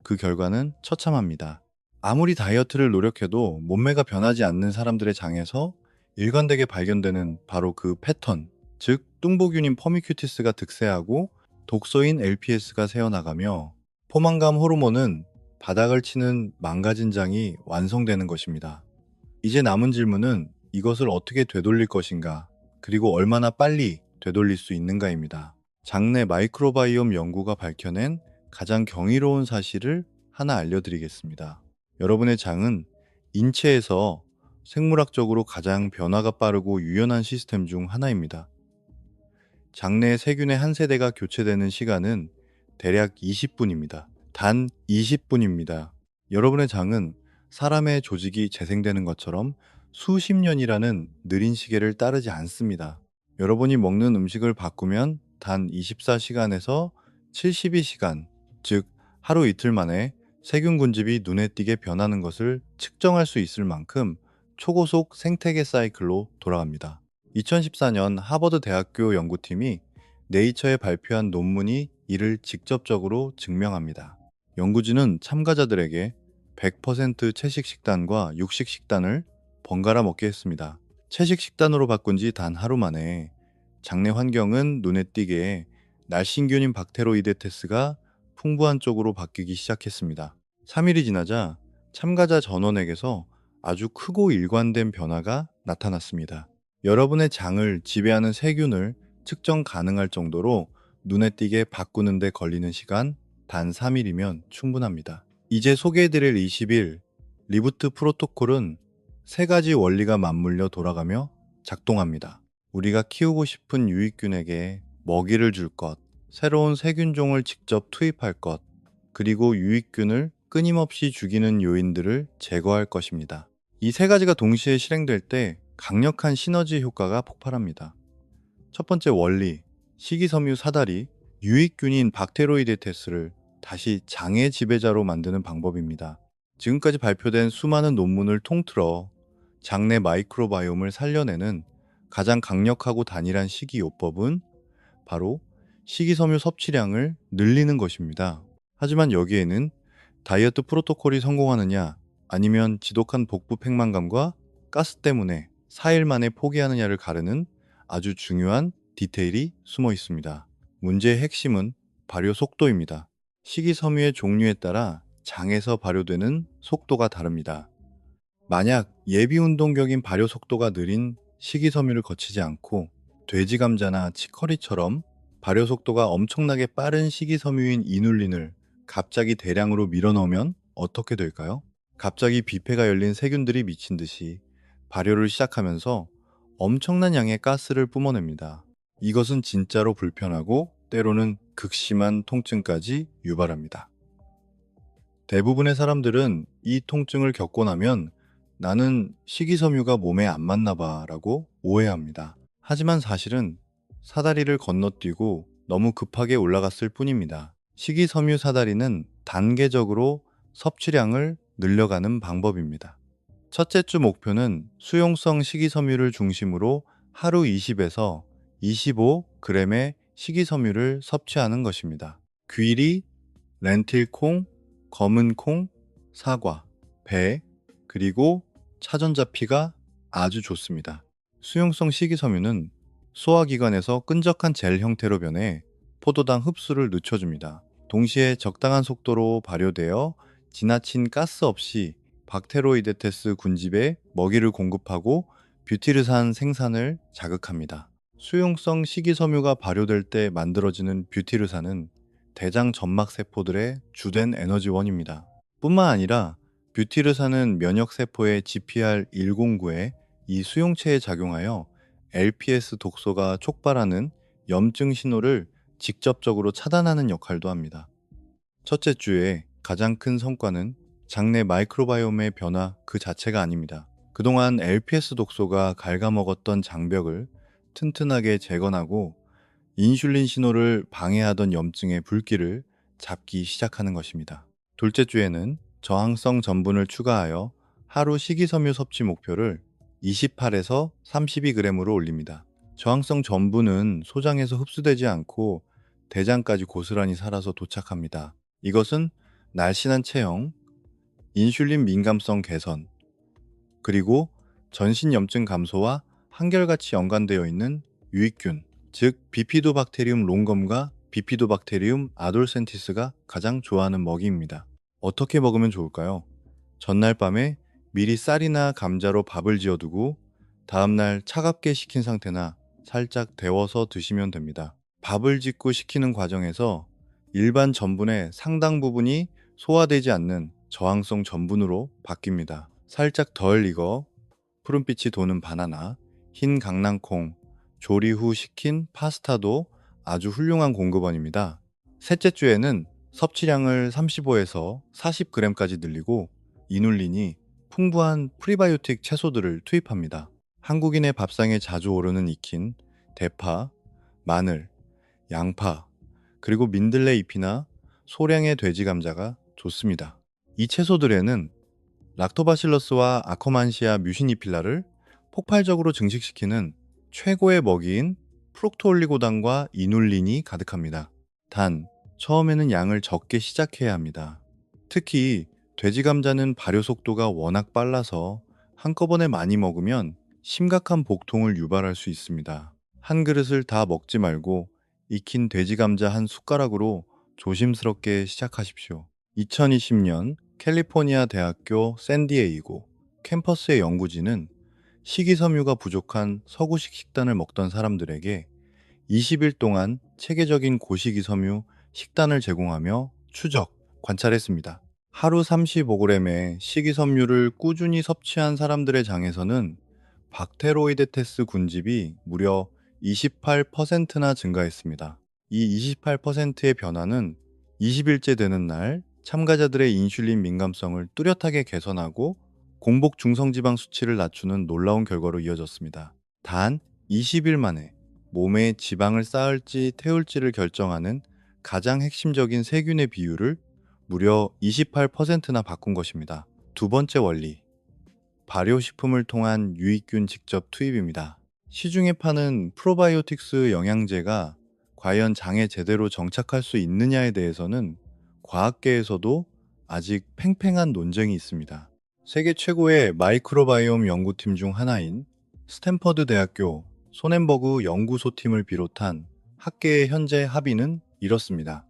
그 결과는 처참합니다. 아무리 다이어트를 노력해도 몸매가 변하지 않는 사람들의 장에서 일관되게 발견되는 바로 그 패턴, 즉 뚱보균인 퍼미큐티스가 득세하고 독소인 LPS가 새어나가며 포만감 호르몬은 바닥을 치는 망가진 장이 완성되는 것입니다. 이제 남은 질문은 이것을 어떻게 되돌릴 것인가, 그리고 얼마나 빨리 되돌릴 수 있는가입니다. 장내 마이크로바이옴 연구가 밝혀낸 가장 경이로운 사실을 하나 알려드리겠습니다. 여러분의 장은 인체에서 생물학적으로 가장 변화가 빠르고 유연한 시스템 중 하나입니다. 장내 세균의 한 세대가 교체되는 시간은 대략 20분입니다. 단 20분입니다. 여러분의 장은 사람의 조직이 재생되는 것처럼 수십 년이라는 느린 시계를 따르지 않습니다. 여러분이 먹는 음식을 바꾸면 단 24시간에서 72시간, 즉 하루 이틀 만에 세균 군집이 눈에 띄게 변하는 것을 측정할 수 있을 만큼 초고속 생태계 사이클로 돌아갑니다. 2014년 하버드 대학교 연구팀이 네이처에 발표한 논문이 이를 직접적으로 증명합니다. 연구진은 참가자들에게 100% 채식 식단과 육식 식단을 번갈아 먹게 했습니다. 채식 식단으로 바꾼 지 단 하루 만에 장내 환경은 눈에 띄게 날씬균인 박테로이데테스가 풍부한 쪽으로 바뀌기 시작했습니다. 3일이 지나자 참가자 전원에게서 아주 크고 일관된 변화가 나타났습니다. 여러분의 장을 지배하는 세균을 측정 가능할 정도로 눈에 띄게 바꾸는 데 걸리는 시간 단 3일이면 충분합니다. 이제 소개해드릴 20일 리부트 프로토콜은 3가지 원리가 맞물려 돌아가며 작동합니다. 우리가 키우고 싶은 유익균에게 먹이를 줄 것, 새로운 세균종을 직접 투입할 것, 그리고 유익균을 끊임없이 죽이는 요인들을 제거할 것입니다. 이 세 가지가 동시에 실행될 때 강력한 시너지 효과가 폭발합니다. 첫 번째 원리, 식이섬유 사다리, 유익균인 박테로이데테스를 다시 장의 지배자로 만드는 방법입니다. 지금까지 발표된 수많은 논문을 통틀어 장내 마이크로바이옴을 살려내는 가장 강력하고 단일한 식이요법은 바로 식이섬유 섭취량을 늘리는 것입니다. 하지만 여기에는 다이어트 프로토콜이 성공하느냐, 아니면 지독한 복부 팽만감과 가스 때문에 4일 만에 포기하느냐를 가르는 아주 중요한 디테일이 숨어 있습니다. 문제의 핵심은 발효 속도입니다. 식이섬유의 종류에 따라 장에서 발효되는 속도가 다릅니다. 만약 예비운동격인 발효 속도가 느린 식이섬유를 거치지 않고 돼지 감자나 치커리처럼 발효 속도가 엄청나게 빠른 식이섬유인 이눌린을 갑자기 대량으로 밀어넣으면 어떻게 될까요? 갑자기 뷔페가 열린 세균들이 미친 듯이 발효를 시작하면서 엄청난 양의 가스를 뿜어냅니다. 이것은 진짜로 불편하고 때로는 극심한 통증까지 유발합니다. 대부분의 사람들은 이 통증을 겪고 나면 나는 식이섬유가 몸에 안 맞나 봐라고 오해합니다. 하지만 사실은 사다리를 건너뛰고 너무 급하게 올라갔을 뿐입니다. 식이섬유 사다리는 단계적으로 섭취량을 늘려가는 방법입니다. 첫째 주 목표는 수용성 식이섬유를 중심으로 하루 20에서 25g의 식이섬유를 섭취하는 것입니다. 귀리, 렌틸콩, 검은콩, 사과, 배, 그리고 차전자피가 아주 좋습니다. 수용성 식이섬유는 소화기관에서 끈적한 젤 형태로 변해 포도당 흡수를 늦춰줍니다. 동시에 적당한 속도로 발효되어 지나친 가스 없이 박테로이데테스 군집에 먹이를 공급하고 뷰티르산 생산을 자극합니다. 수용성 식이섬유가 발효될 때 만들어지는 뷰티르산은 대장 점막 세포들의 주된 에너지원입니다. 뿐만 아니라 뷰티르산은 면역세포의 GPR109에 이 수용체에 작용하여 LPS 독소가 촉발하는 염증 신호를 직접적으로 차단하는 역할도 합니다. 첫째 주에 가장 큰 성과는 장내 마이크로바이옴의 변화 그 자체가 아닙니다. 그동안 LPS 독소가 갉아먹었던 장벽을 튼튼하게 재건하고 인슐린 신호를 방해하던 염증의 불길을 잡기 시작하는 것입니다. 둘째 주에는 저항성 전분을 추가하여 하루 식이섬유 섭취 목표를 28에서 32g으로 올립니다. 저항성 전분은 소장에서 흡수되지 않고 대장까지 고스란히 살아서 도착합니다. 이것은 날씬한 체형, 인슐린 민감성 개선, 그리고 전신 염증 감소와 한결같이 연관되어 있는 유익균, 즉 비피도박테리움 롱검과 비피도박테리움 아돌센티스가 가장 좋아하는 먹이입니다. 어떻게 먹으면 좋을까요? 전날 밤에 미리 쌀이나 감자로 밥을 지어두고 다음날 차갑게 식힌 상태나 살짝 데워서 드시면 됩니다. 밥을 짓고 식히는 과정에서 일반 전분의 상당 부분이 소화되지 않는 저항성 전분으로 바뀝니다. 살짝 덜 익어 푸른빛이 도는 바나나, 흰 강낭콩, 조리 후 식힌 파스타도 아주 훌륭한 공급원입니다. 셋째 주에는 섭취량을 35에서 40g까지 늘리고 이눌린이 풍부한 프리바이오틱 채소들을 투입합니다. 한국인의 밥상에 자주 오르는 익힌 대파, 마늘, 양파, 그리고 민들레 잎이나 소량의 돼지 감자가 좋습니다. 이 채소들에는 락토바실러스와 아커만시아 뮤시니필라를 폭발적으로 증식시키는 최고의 먹이인 프록토올리고당과 이눌린이 가득합니다. 단, 처음에는 양을 적게 시작해야 합니다. 특히 돼지 감자는 발효 속도가 워낙 빨라서 한꺼번에 많이 먹으면 심각한 복통을 유발할 수 있습니다. 한 그릇을 다 먹지 말고 익힌 돼지 감자 한 숟가락으로 조심스럽게 시작하십시오. 2020년 캘리포니아 대학교 샌디에이고 캠퍼스의 연구진은 식이섬유가 부족한 서구식 식단을 먹던 사람들에게 20일 동안 체계적인 고식이섬유 식단을 제공하며 추적, 관찰했습니다. 하루 35g의 식이섬유를 꾸준히 섭취한 사람들의 장에서는 박테로이데테스 군집이 무려 28%나 증가했습니다. 이 28%의 변화는 20일째 되는 날 참가자들의 인슐린 민감성을 뚜렷하게 개선하고 공복 중성지방 수치를 낮추는 놀라운 결과로 이어졌습니다. 단 20일 만에 몸에 지방을 쌓을지 태울지를 결정하는 가장 핵심적인 세균의 비율을 무려 28%나 바꾼 것입니다. 두 번째 원리, 발효식품을 통한 유익균 직접 투입입니다. 시중에 파는 프로바이오틱스 영양제가 과연 장에 제대로 정착할 수 있느냐에 대해서는 과학계에서도 아직 팽팽한 논쟁이 있습니다. 세계 최고의 마이크로바이옴 연구팀 중 하나인 스탠퍼드 대학교 소넨버그 연구소팀을 비롯한 학계의 현재 합의는 이렇습니다.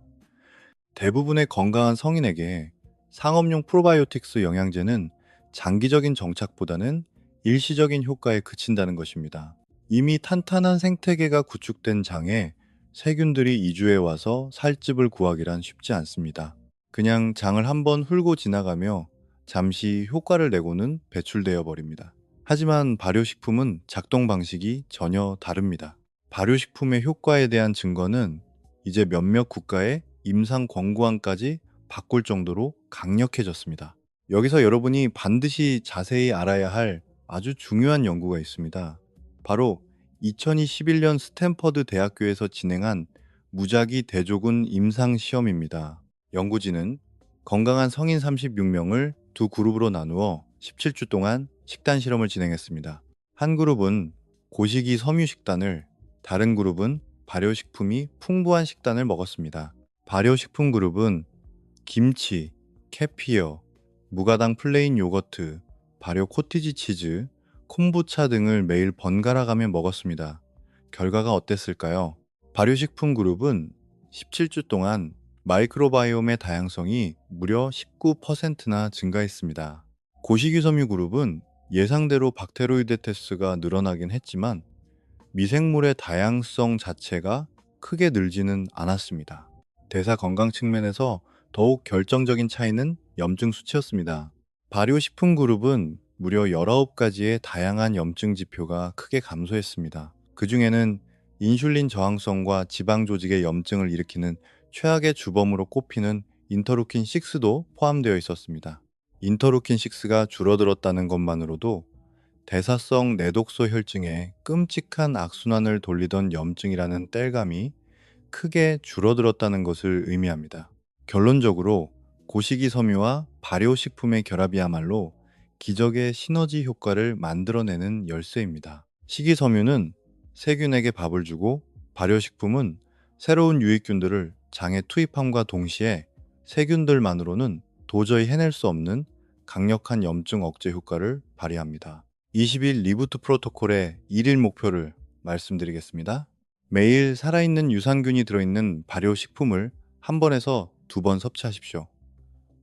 대부분의 건강한 성인에게 상업용 프로바이오틱스 영양제는 장기적인 정착보다는 일시적인 효과에 그친다는 것입니다. 이미 탄탄한 생태계가 구축된 장에 세균들이 이주해 와서 살집을 구하기란 쉽지 않습니다. 그냥 장을 한번 훑고 지나가며 잠시 효과를 내고는 배출되어 버립니다. 하지만 발효식품은 작동 방식이 전혀 다릅니다. 발효식품의 효과에 대한 증거는 이제 몇몇 국가의 임상 권고안까지 바꿀 정도로 강력해졌습니다. 여기서 여러분이 반드시 자세히 알아야 할 아주 중요한 연구가 있습니다. 바로 2021년 스탠퍼드 대학교에서 진행한 무작위 대조군 임상 시험입니다. 연구진은 건강한 성인 36명을 두 그룹으로 나누어 17주 동안 식단 실험을 진행했습니다. 한 그룹은 고식이 섬유 식단을, 다른 그룹은 발효식품이 풍부한 식단을 먹었습니다. 발효식품 그룹은 김치, 캐피어, 무가당 플레인 요거트, 발효 코티지 치즈, 콤부차 등을 매일 번갈아 가며 먹었습니다. 결과가 어땠을까요? 발효식품 그룹은 17주 동안 마이크로바이옴의 다양성이 무려 19%나 증가했습니다. 고식이섬유 그룹은 예상대로 박테로이데테스가 늘어나긴 했지만 미생물의 다양성 자체가 크게 늘지는 않았습니다. 대사 건강 측면에서 더욱 결정적인 차이는 염증 수치였습니다. 발효식품 그룹은 무려 19가지의 다양한 염증 지표가 크게 감소했습니다. 그 중에는 인슐린 저항성과 지방 조직의 염증을 일으키는 최악의 주범으로 꼽히는 인터루킨6도 포함되어 있었습니다. 인터루킨6가 줄어들었다는 것만으로도 대사성 내독소 혈증에 끔찍한 악순환을 돌리던 염증이라는 땔감이 크게 줄어들었다는 것을 의미합니다. 결론적으로 고식이 섬유와 발효식품의 결합이야말로 기적의 시너지 효과를 만들어내는 열쇠입니다. 식이섬유는 세균에게 밥을 주고 발효식품은 새로운 유익균들을 장에 투입함과 동시에 세균들만으로는 도저히 해낼 수 없는 강력한 염증 억제 효과를 발휘합니다. 20일 리부트 프로토콜의 1일 목표를 말씀드리겠습니다. 매일 살아있는 유산균이 들어있는 발효식품을 한 번에서 2번 섭취하십시오.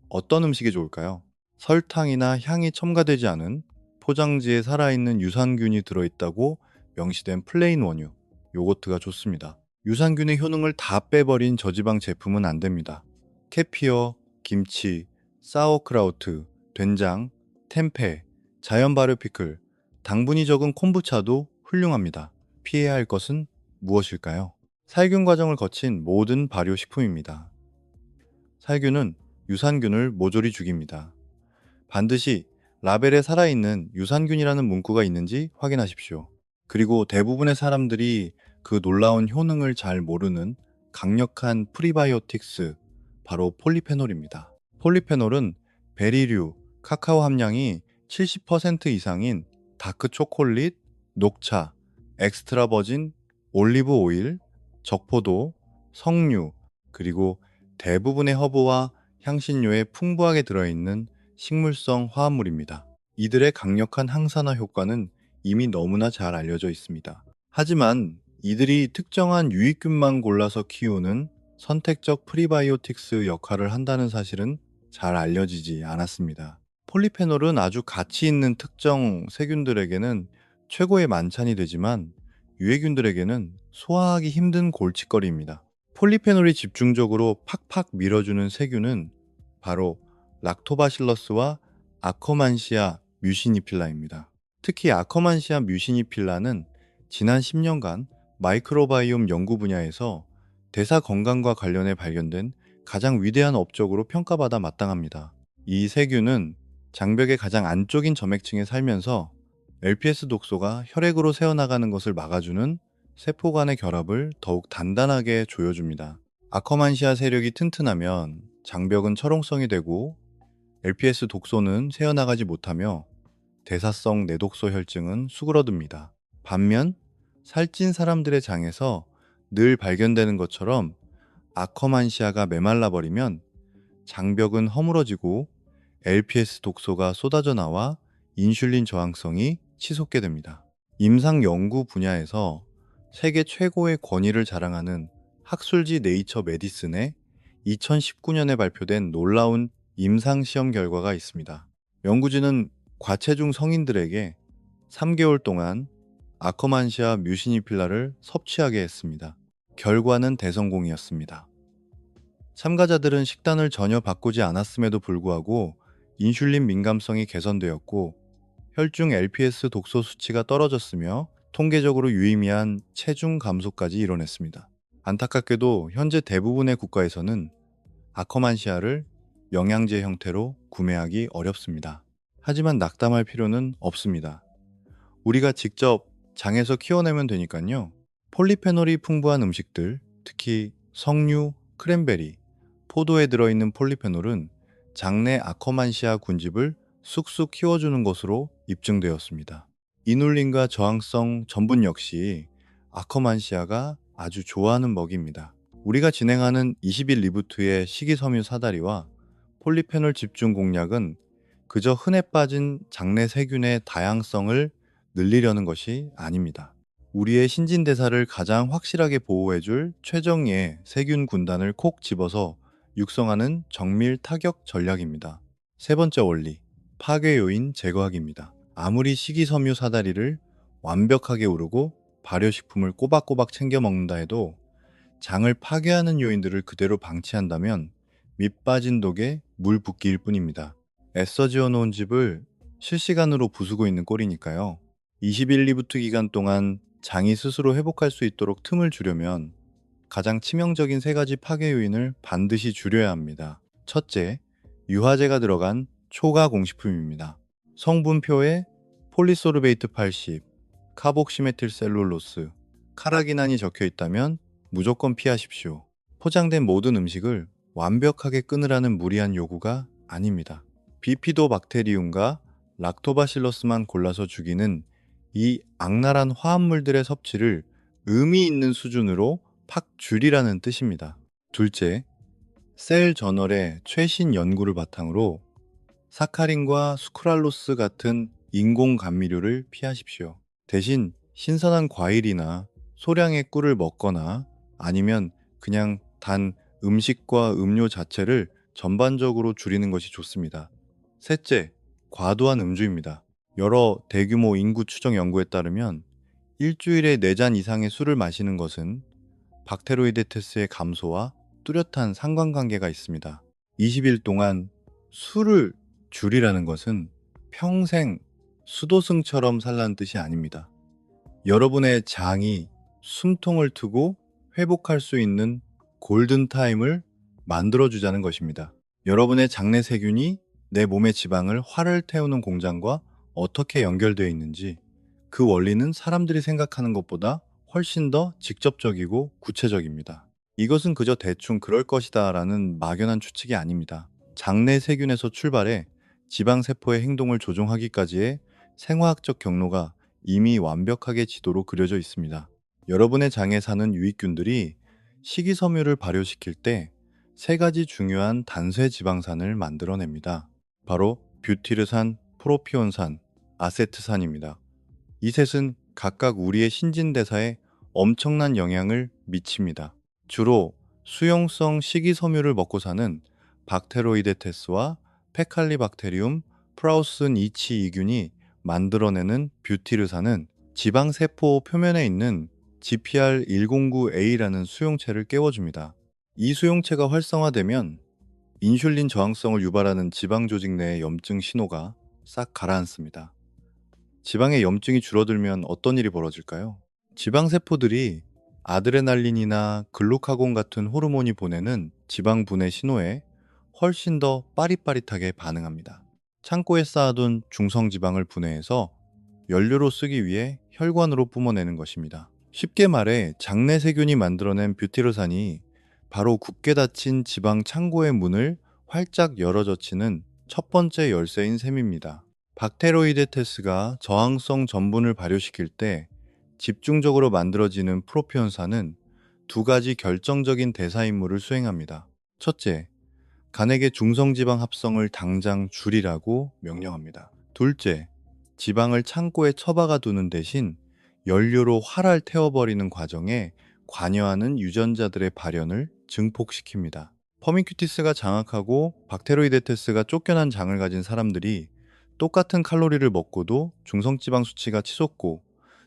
어떤 음식이 좋을까요? 설탕이나 향이 첨가되지 않은 포장지에 살아있는 유산균이 들어있다고 명시된 플레인 원유, 요거트가 좋습니다. 유산균의 효능을 다 빼버린 저지방 제품은 안 됩니다. 캐피어, 김치, 사워크라우트, 된장, 템페, 자연 발효 피클, 당분이 적은 콤부차도 훌륭합니다. 피해야 할 것은 무엇일까요? 살균 과정을 거친 모든 발효식품입니다. 살균은 유산균을 모조리 죽입니다. 반드시 라벨에 살아있는 유산균이라는 문구가 있는지 확인하십시오. 그리고 대부분의 사람들이 그 놀라운 효능을 잘 모르는 강력한 프리바이오틱스, 바로 폴리페놀입니다. 폴리페놀은 베리류, 카카오 함량이 70% 이상인 다크 초콜릿, 녹차, 엑스트라 버진, 올리브 오일, 적포도, 석류, 그리고 대부분의 허브와 향신료에 풍부하게 들어있는 식물성 화합물입니다. 이들의 강력한 항산화 효과는 이미 너무나 잘 알려져 있습니다. 하지만 이들이 특정한 유익균만 골라서 키우는 선택적 프리바이오틱스 역할을 한다는 사실은 잘 알려지지 않았습니다. 폴리페놀은 아주 가치 있는 특정 세균들에게는 최고의 만찬이 되지만 유해균들에게는 소화하기 힘든 골칫거리입니다. 폴리페놀이 집중적으로 팍팍 밀어주는 세균은 바로 락토바실러스와 아커만시아 뮤시니필라입니다. 특히 아커만시아 뮤시니필라는 지난 10년간 마이크로바이옴 연구 분야에서 대사 건강과 관련해 발견된 가장 위대한 업적으로 평가받아 마땅합니다. 이 세균은 장벽의 가장 안쪽인 점액층에 살면서 LPS 독소가 혈액으로 새어나가는 것을 막아주는 세포 간의 결합을 더욱 단단하게 조여줍니다. 아커만시아 세력이 튼튼하면 장벽은 철옹성이 되고 LPS 독소는 새어나가지 못하며 대사성 내독소 혈증은 수그러듭니다. 반면 살찐 사람들의 장에서 늘 발견되는 것처럼 아커만시아가 메말라 버리면 장벽은 허물어지고 LPS 독소가 쏟아져 나와 인슐린 저항성이 치솟게 됩니다. 임상 연구 분야에서 세계 최고의 권위를 자랑하는 학술지 네이처 메디슨에 2019년에 발표된 놀라운 임상 시험 결과가 있습니다. 연구진은 과체중 성인들에게 3개월 동안 아커만시아 뮤시니필라를 섭취하게 했습니다. 결과는 대성공이었습니다. 참가자들은 식단을 전혀 바꾸지 않았음에도 불구하고 인슐린 민감성이 개선되었고 혈중 LPS 독소 수치가 떨어졌으며 통계적으로 유의미한 체중 감소까지 이뤄냈습니다. 안타깝게도 현재 대부분의 국가에서는 아커만시아를 영양제 형태로 구매하기 어렵습니다. 하지만 낙담할 필요는 없습니다. 우리가 직접 장에서 키워내면 되니까요. 폴리페놀이 풍부한 음식들, 특히 석류, 크랜베리, 포도에 들어있는 폴리페놀은 장내 아커만시아 군집을 쑥쑥 키워주는 것으로 입증되었습니다. 이눌린과 저항성 전분 역시 아커만시아가 아주 좋아하는 먹이입니다. 우리가 진행하는 20일 리부트의 식이섬유 사다리와 폴리페놀 집중 공략은 그저 흔해 빠진 장내 세균의 다양성을 늘리려는 것이 아닙니다. 우리의 신진대사를 가장 확실하게 보호해줄 최정예의 세균 군단을 콕 집어서 육성하는 정밀 타격 전략입니다. 세 번째 원리, 파괴 요인 제거하기입니다. 아무리 식이섬유 사다리를 완벽하게 우르고 발효식품을 꼬박꼬박 챙겨 먹는다 해도 장을 파괴하는 요인들을 그대로 방치한다면 밑 빠진 독에 물 붓기일 뿐입니다. 애써 지어놓은 집을 실시간으로 부수고 있는 꼴이니까요. 20일 리부트 기간 동안 장이 스스로 회복할 수 있도록 틈을 주려면 가장 치명적인 세 가지 파괴 요인을 반드시 줄여야 합니다. 첫째, 유화제가 들어간 초과 공식품입니다. 성분표에 폴리소르베이트 80, 카복시메틸셀룰로스, 카라기난이 적혀 있다면 무조건 피하십시오. 포장된 모든 음식을 완벽하게 끊으라는 무리한 요구가 아닙니다. 비피도박테리움과 락토바실러스만 골라서 죽이는 이 악랄한 화합물들의 섭취를 의미 있는 수준으로 팍 줄이라는 뜻입니다. 둘째, 셀 저널의 최신 연구를 바탕으로 사카린과 수크랄로스 같은 인공 감미료를 피하십시오. 대신 신선한 과일이나 소량의 꿀을 먹거나 아니면 그냥 단 음식과 음료 자체를 전반적으로 줄이는 것이 좋습니다. 셋째, 과도한 음주입니다. 여러 대규모 인구 추정 연구에 따르면 일주일에 4잔 이상의 술을 마시는 것은 박테로이데테스의 감소와 뚜렷한 상관관계가 있습니다. 20일 동안 술을 줄이라는 것은 평생 수도승처럼 살라는 뜻이 아닙니다. 여러분의 장이 숨통을 트고 회복할 수 있는 골든타임을 만들어주자는 것입니다. 여러분의 장내 세균이 내 몸의 지방을 활을 태우는 공장과 어떻게 연결되어 있는지 그 원리는 사람들이 생각하는 것보다 훨씬 더 직접적이고 구체적입니다. 이것은 그저 대충 그럴 것이다 라는 막연한 추측이 아닙니다. 장내 세균에서 출발해 지방세포의 행동을 조종하기까지의 생화학적 경로가 이미 완벽하게 지도로 그려져 있습니다. 여러분의 장에 사는 유익균들이 식이섬유를 발효시킬 때 세 가지 중요한 단쇄 지방산을 만들어냅니다. 바로 뷰티르산, 프로피온산, 아세트산입니다. 이 셋은 각각 우리의 신진대사에 엄청난 영향을 미칩니다. 주로 수용성 식이섬유를 먹고 사는 박테로이데테스와 페칼리박테리움 프라우스니치 이균이 만들어내는 뷰티르산은 지방세포 표면에 있는 GPR109A라는 수용체를 깨워줍니다. 이 수용체가 활성화되면 인슐린 저항성을 유발하는 지방 조직 내의 염증 신호가 싹 가라앉습니다. 지방의 염증이 줄어들면 어떤 일이 벌어질까요? 지방세포들이 아드레날린이나 글루카곤 같은 호르몬이 보내는 지방 분해 신호에 훨씬 더 빠릿빠릿하게 반응합니다. 창고에 쌓아둔 중성지방을 분해해서 연료로 쓰기 위해 혈관으로 뿜어내는 것입니다. 쉽게 말해 장내 세균이 만들어낸 뷰티르산이 바로 굳게 닫힌 지방 창고의 문을 활짝 열어젖히는 첫 번째 열쇠인 셈입니다. 박테로이데테스가 저항성 전분을 발효시킬 때 집중적으로 만들어지는 프로피온산은 두 가지 결정적인 대사 임무를 수행합니다. 첫째, 간에게 중성지방 합성을 당장 줄이라고 명령합니다. 둘째, 지방을 창고에 처박아 두는 대신 연료로 활활 태워버리는 과정에 관여하는 유전자들의 발현을 증폭시킵니다. 퍼미큐티스가 장악하고 박테로이데테스가 쫓겨난 장을 가진 사람들이 똑같은 칼로리를 먹고도 중성지방 수치가 치솟고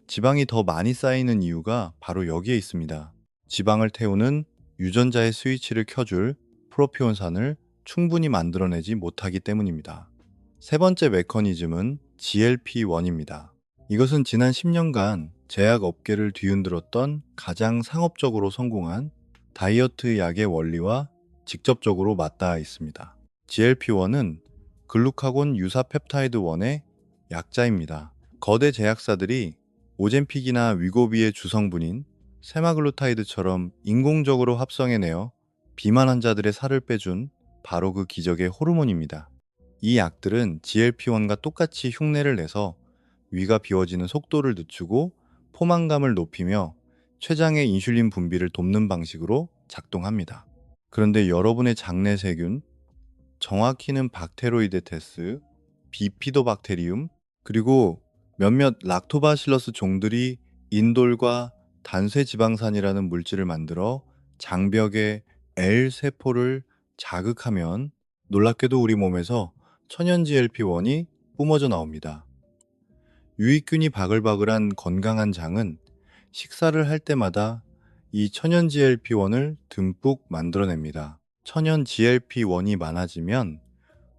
지방이 더 많이 쌓이는 이유가 바로 여기에 있습니다. 지방을 태우는 유전자의 스위치를 켜줄 프로피온산을 충분히 만들어내지 못하기 때문입니다. 세 번째 메커니즘은 GLP-1입니다. 이것은 지난 10년간 제약 업계를 뒤흔들었던 가장 상업적으로 성공한 다이어트 약의 원리와 직접적으로 맞닿아 있습니다. GLP-1은 글루카곤 유사 펩타이드 1의 약자입니다. 거대 제약사들이 오젬픽이나 위고비의 주성분인 세마글루타이드처럼 인공적으로 합성해내어 비만 환자들의 살을 빼준 바로 그 기적의 호르몬입니다. 이 약들은 GLP-1과 똑같이 흉내를 내서 위가 비워지는 속도를 늦추고 포만감을 높이며 췌장의 인슐린 분비를 돕는 방식으로 작동합니다. 그런데 여러분의 장내 세균, 정확히는 박테로이데테스, 비피도박테리움, 그리고 몇몇 락토바실러스 종들이 인돌과 단쇄지방산이라는 물질을 만들어 장벽의 L 세포를 자극하면 놀랍게도 우리 몸에서 천연 GLP-1이 뿜어져 나옵니다. 유익균이 바글바글한 건강한 장은 식사를 할 때마다 이 천연 GLP-1을 듬뿍 만들어냅니다. 천연 GLP-1이 많아지면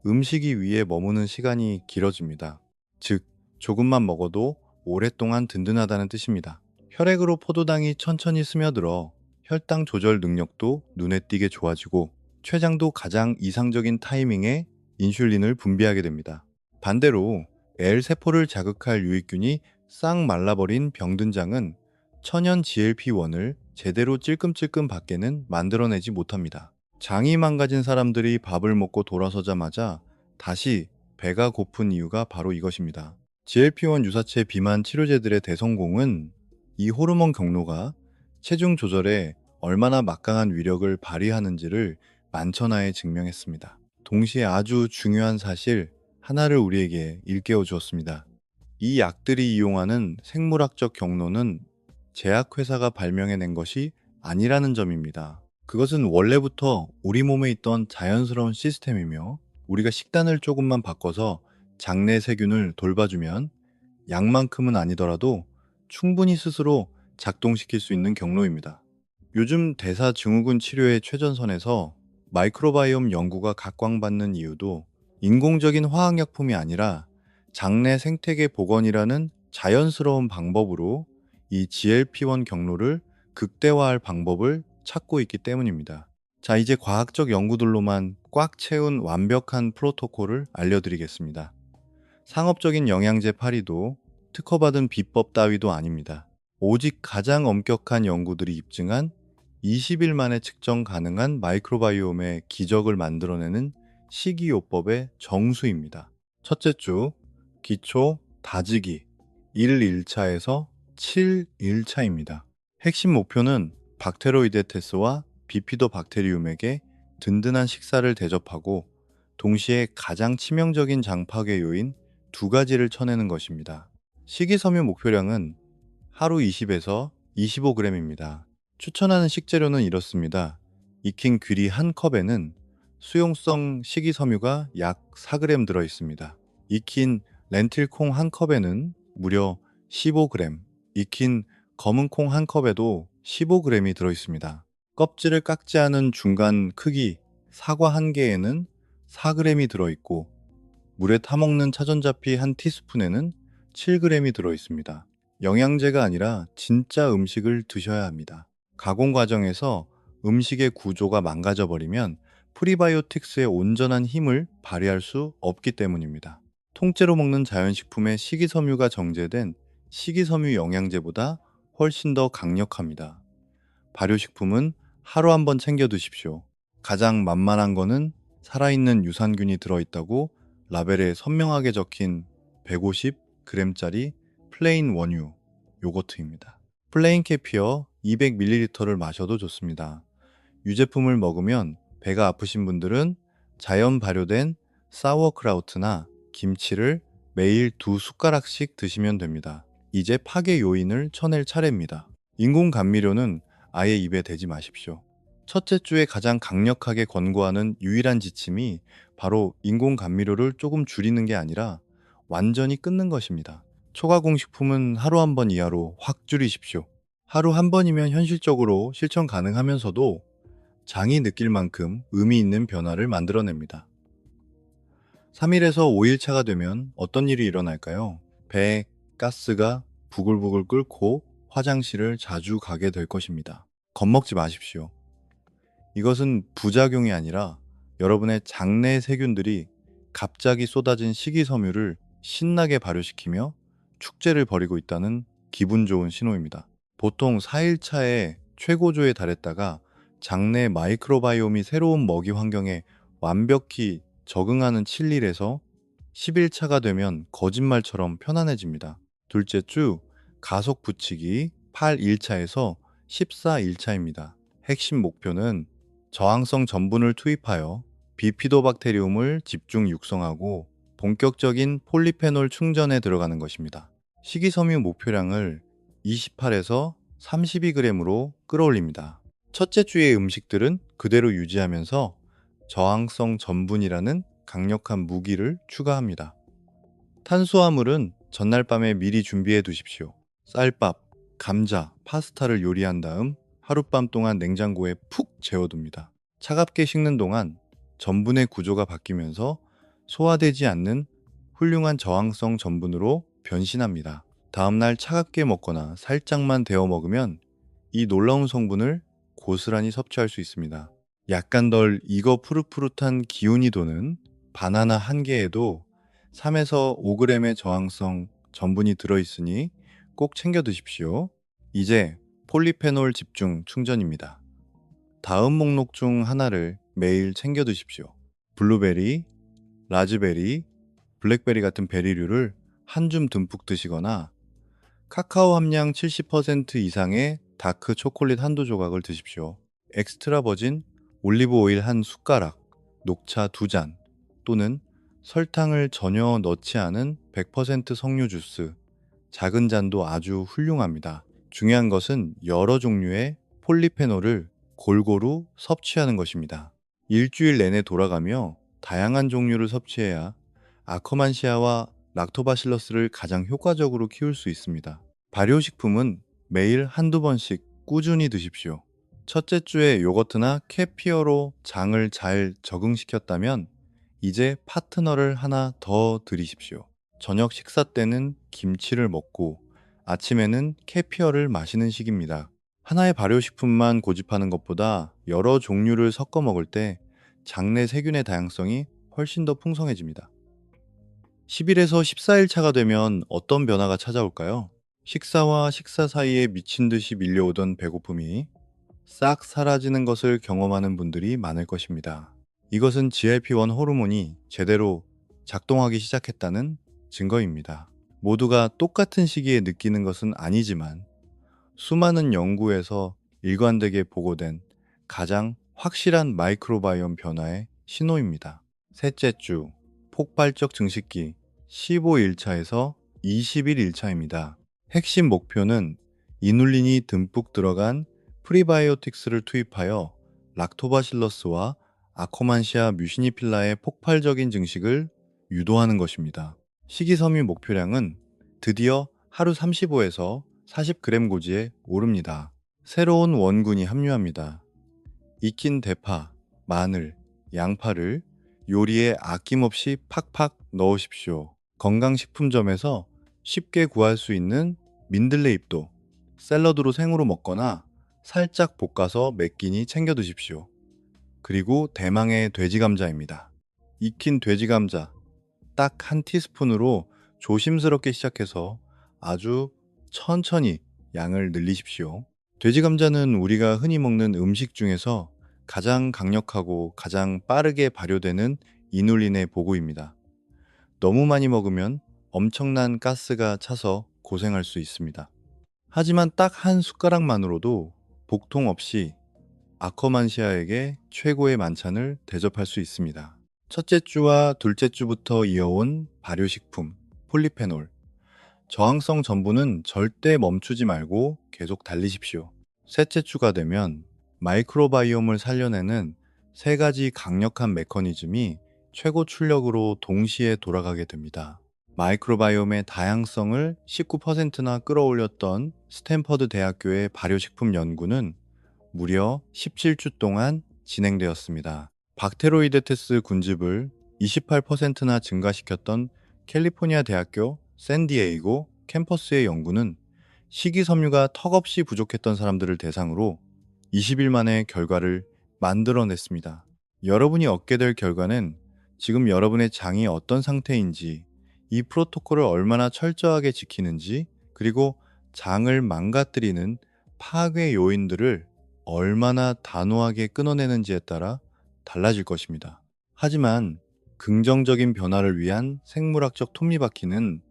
음식이 위에 머무는 시간이 길어집니다. 즉, 조금만 먹어도 오랫동안 든든하다는 뜻입니다. 혈액으로 포도당이 천천히 스며들어 혈당 조절 능력도 눈에 띄게 좋아지고 췌장도 가장 이상적인 타이밍에 인슐린을 분비하게 됩니다. 반대로 L세포를 자극할 유익균이 싹 말라버린 병든 장은 천연 GLP-1을 제대로 찔끔찔끔 밖에는 만들어내지 못합니다. 장이 망가진 사람들이 밥을 먹고 돌아서자마자 다시 배가 고픈 이유가 바로 이것입니다. GLP-1 유사체 비만 치료제들의 대성공은 이 호르몬 경로가 체중 조절에 얼마나 막강한 위력을 발휘하는지를 만천하에 증명했습니다. 동시에 아주 중요한 사실 하나를 우리에게 일깨워 주었습니다. 이 약들이 이용하는 생물학적 경로는 제약회사가 발명해낸 것이 아니라는 점입니다. 그것은 원래부터 우리 몸에 있던 자연스러운 시스템이며 우리가 식단을 조금만 바꿔서 장내 세균을 돌봐주면 약만큼은 아니더라도 충분히 스스로 작동시킬 수 있는 경로입니다. 요즘 대사증후군 치료의 최전선에서 마이크로바이옴 연구가 각광받는 이유도 인공적인 화학약품이 아니라 장내 생태계 복원이라는 자연스러운 방법으로 이 GLP-1 경로를 극대화할 방법을 찾고 있기 때문입니다. 자, 이제 과학적 연구들로만 꽉 채운 완벽한 프로토콜을 알려드리겠습니다. 상업적인 영양제 파리도 특허받은 비법 따위도 아닙니다. 오직 가장 엄격한 연구들이 입증한 20일 만에 측정 가능한 마이크로바이옴의 기적을 만들어내는 식이요법의 정수입니다. 첫째 주, 기초, 다지기, 1일차에서 7일차입니다. 핵심 목표는 박테로이데테스와 비피도박테리움에게 든든한 식사를 대접하고 동시에 가장 치명적인 장파괴 요인 두 가지를 쳐내는 것입니다. 식이섬유 목표량은 하루 20에서 25g입니다. 추천하는 식재료는 이렇습니다. 익힌 귀리 한 컵에는 수용성 식이섬유가 약 4g 들어 있습니다. 익힌 렌틸콩 한 컵에는 무려 15g, 익힌 검은콩 한 컵에도 15g이 들어 있습니다. 껍질을 깎지 않은 중간 크기 사과 한 개에는 4g이 들어 있고 물에 타먹는 차전자피 한 티스푼에는 7g이 들어 있습니다. 영양제가 아니라 진짜 음식을 드셔야 합니다. 가공 과정에서 음식의 구조가 망가져버리면 프리바이오틱스의 온전한 힘을 발휘할 수 없기 때문입니다. 통째로 먹는 자연식품에 식이섬유가 정제된 식이섬유 영양제보다 훨씬 더 강력합니다. 발효식품은 하루 한 번 챙겨 드십시오. 가장 만만한 거는 살아있는 유산균이 들어있다고 라벨에 선명하게 적힌 150g짜리 플레인 원유 요거트입니다. 플레인 캐피어 200ml를 마셔도 좋습니다. 유제품을 먹으면 배가 아프신 분들은 자연 발효된 사워크라우트나 김치를 매일 2숟가락씩 드시면 됩니다. 이제 파괴 요인을 쳐낼 차례입니다. 인공 감미료는 아예 입에 대지 마십시오. 첫째 주에 가장 강력하게 권고하는 유일한 지침이 바로 인공 감미료를 조금 줄이는 게 아니라 완전히 끊는 것입니다. 초가공식품은 하루 한 번 이하로 확 줄이십시오. 하루 한 번이면 현실적으로 실천 가능하면서도 장이 느낄 만큼 의미 있는 변화를 만들어냅니다. 3일에서 5일차가 되면 어떤 일이 일어날까요? 배에 가스가 부글부글 끓고 화장실을 자주 가게 될 것입니다. 겁먹지 마십시오. 이것은 부작용이 아니라 여러분의 장내 세균들이 갑자기 쏟아진 식이섬유를 신나게 발효시키며 축제를 벌이고 있다는 기분 좋은 신호입니다. 보통 4일차에 최고조에 달했다가 장내 마이크로바이옴이 새로운 먹이 환경에 완벽히 적응하는 7일에서 10일차가 되면 거짓말처럼 편안해집니다. 둘째 주 가속 붙이기 8일차에서 14일차입니다. 핵심 목표는 저항성 전분을 투입하여 비피도박테리움을 집중 육성하고 본격적인 폴리페놀 충전에 들어가는 것입니다. 식이섬유 목표량을 28에서 32g으로 끌어올립니다. 첫째 주의 음식들은 그대로 유지하면서 저항성 전분이라는 강력한 무기를 추가합니다. 탄수화물은 전날 밤에 미리 준비해 두십시오. 쌀밥, 감자, 파스타를 요리한 다음 하룻밤 동안 냉장고에 푹 재워둡니다. 차갑게 식는 동안 전분의 구조가 바뀌면서 소화되지 않는 훌륭한 저항성 전분으로 변신합니다. 다음날 차갑게 먹거나 살짝만 데워 먹으면 이 놀라운 성분을 고스란히 섭취할 수 있습니다. 약간 덜 익어 푸릇푸릇한 기운이 도는 바나나 한 개에도 3에서 5g의 저항성 전분이 들어있으니 꼭 챙겨 드십시오. 이제 폴리페놀 집중 충전입니다. 다음 목록 중 하나를 매일 챙겨 드십시오. 블루베리, 라즈베리, 블랙베리 같은 베리류를 한 줌 듬뿍 드시거나 카카오 함량 70% 이상의 다크 초콜릿 한두 조각을 드십시오. 엑스트라 버진 올리브 오일 한 숟가락, 녹차 2잔 또는 설탕을 전혀 넣지 않은 100% 석류 주스, 작은 잔도 아주 훌륭합니다. 중요한 것은 여러 종류의 폴리페놀을 골고루 섭취하는 것입니다. 일주일 내내 돌아가며 다양한 종류를 섭취해야 아커만시아와 락토바실러스를 가장 효과적으로 키울 수 있습니다. 발효식품은 매일 한두 번씩 꾸준히 드십시오. 첫째 주에 요거트나 캐피어로 장을 잘 적응시켰다면 이제 파트너를 하나 더 들이십시오. 저녁 식사 때는 김치를 먹고 아침에는 캐피어를 마시는 식입니다. 하나의 발효식품만 고집하는 것보다 여러 종류를 섞어 먹을 때 장내 세균의 다양성이 훨씬 더 풍성해집니다. 10일에서 14일 차가 되면 어떤 변화가 찾아올까요? 식사와 식사 사이에 미친 듯이 밀려오던 배고픔이 싹 사라지는 것을 경험하는 분들이 많을 것입니다. 이것은 GLP-1 호르몬이 제대로 작동하기 시작했다는 증거입니다. 모두가 똑같은 시기에 느끼는 것은 아니지만 수많은 연구에서 일관되게 보고된 가장 확실한 마이크로바이옴 변화의 신호입니다. 셋째 주 폭발적 증식기 15일차에서 21일차입니다. 핵심 목표는 이눌린이 듬뿍 들어간 프리바이오틱스를 투입하여 락토바실러스와 아코만시아 뮤시니필라의 폭발적인 증식을 유도하는 것입니다. 식이섬유 목표량은 드디어 하루 35에서 40g 고지에 오릅니다. 새로운 원군이 합류합니다. 익힌 대파, 마늘, 양파를 요리에 아낌없이 팍팍 넣으십시오. 건강식품점에서 쉽게 구할 수 있는 민들레 잎도 샐러드로 생으로 먹거나 살짝 볶아서 몇 끼니 챙겨 드십시오. 그리고 대망의 돼지 감자입니다. 익힌 돼지 감자 딱 한 티스푼으로 조심스럽게 시작해서 아주 천천히 양을 늘리십시오. 돼지 감자는 우리가 흔히 먹는 음식 중에서 가장 강력하고 가장 빠르게 발효되는 이눌린의 보고입니다. 너무 많이 먹으면 엄청난 가스가 차서 고생할 수 있습니다. 하지만 딱 한 숟가락만으로도 복통 없이 아커만시아에게 최고의 만찬을 대접할 수 있습니다. 첫째 주와 둘째 주부터 이어온 발효식품, 폴리페놀, 저항성 전분은 절대 멈추지 말고 계속 달리십시오. 셋째 주가 되면 마이크로바이옴을 살려내는 세 가지 강력한 메커니즘이 최고 출력으로 동시에 돌아가게 됩니다. 마이크로바이옴의 다양성을 19%나 끌어올렸던 스탠퍼드 대학교의 발효식품 연구는 무려 17주 동안 진행되었습니다. 박테로이데테스 군집을 28%나 증가시켰던 캘리포니아 대학교 샌디에이고 캠퍼스의 연구는 식이섬유가 턱없이 부족했던 사람들을 대상으로 20일 만에 결과를 만들어냈습니다. 여러분이 얻게 될 결과는 지금 여러분의 장이 어떤 상태인지, 이 프로토콜을 얼마나 철저하게 지키는지, 그리고 장을 망가뜨리는 파괴 요인들을 얼마나 단호하게 끊어내는지에 따라 달라질 것입니다. 하지만 긍정적인 변화를 위한 생물학적 톱니바퀴는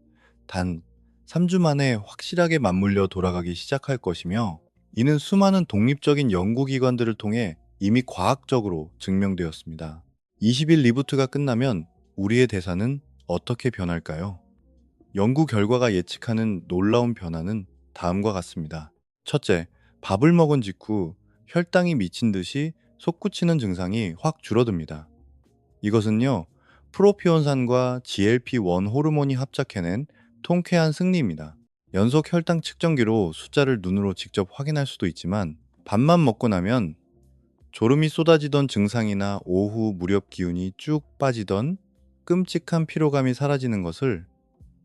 단 3주 만에 확실하게 맞물려 돌아가기 시작할 것이며, 이는 수많은 독립적인 연구기관들을 통해 이미 과학적으로 증명되었습니다. 20일 리부트가 끝나면 우리의 대사는 어떻게 변할까요? 연구 결과가 예측하는 놀라운 변화는 다음과 같습니다. 첫째, 밥을 먹은 직후 혈당이 미친 듯이 솟구치는 증상이 확 줄어듭니다. 이것은요, 프로피온산과 GLP-1 호르몬이 합작해낸 통쾌한 승리입니다. 연속 혈당 측정기로 숫자를 눈으로 직접 확인할 수도 있지만, 밥만 먹고 나면 졸음이 쏟아지던 증상이나 오후 무렵 기운이 쭉 빠지던 끔찍한 피로감이 사라지는 것을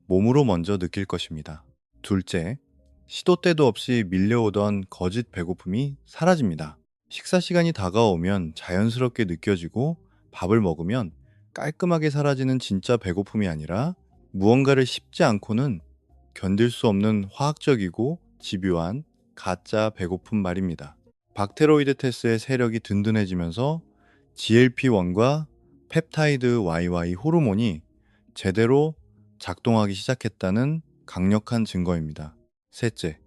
몸으로 먼저 느낄 것입니다. 둘째, 시도 때도 없이 밀려오던 거짓 배고픔이 사라집니다. 식사 시간이 다가오면 자연스럽게 느껴지고, 밥을 먹으면 깔끔하게 사라지는 진짜 배고픔이 아니라 무언가를 씹지 않고는 견딜 수 없는 화학적이고 집요한 가짜 배고픔 말입니다. 박테로이드 테스의 세력이 든든해지면서 GLP-1과 펩타이드 YY 호르몬이 제대로 작동하기 시작했다는 강력한 증거입니다. 셋째,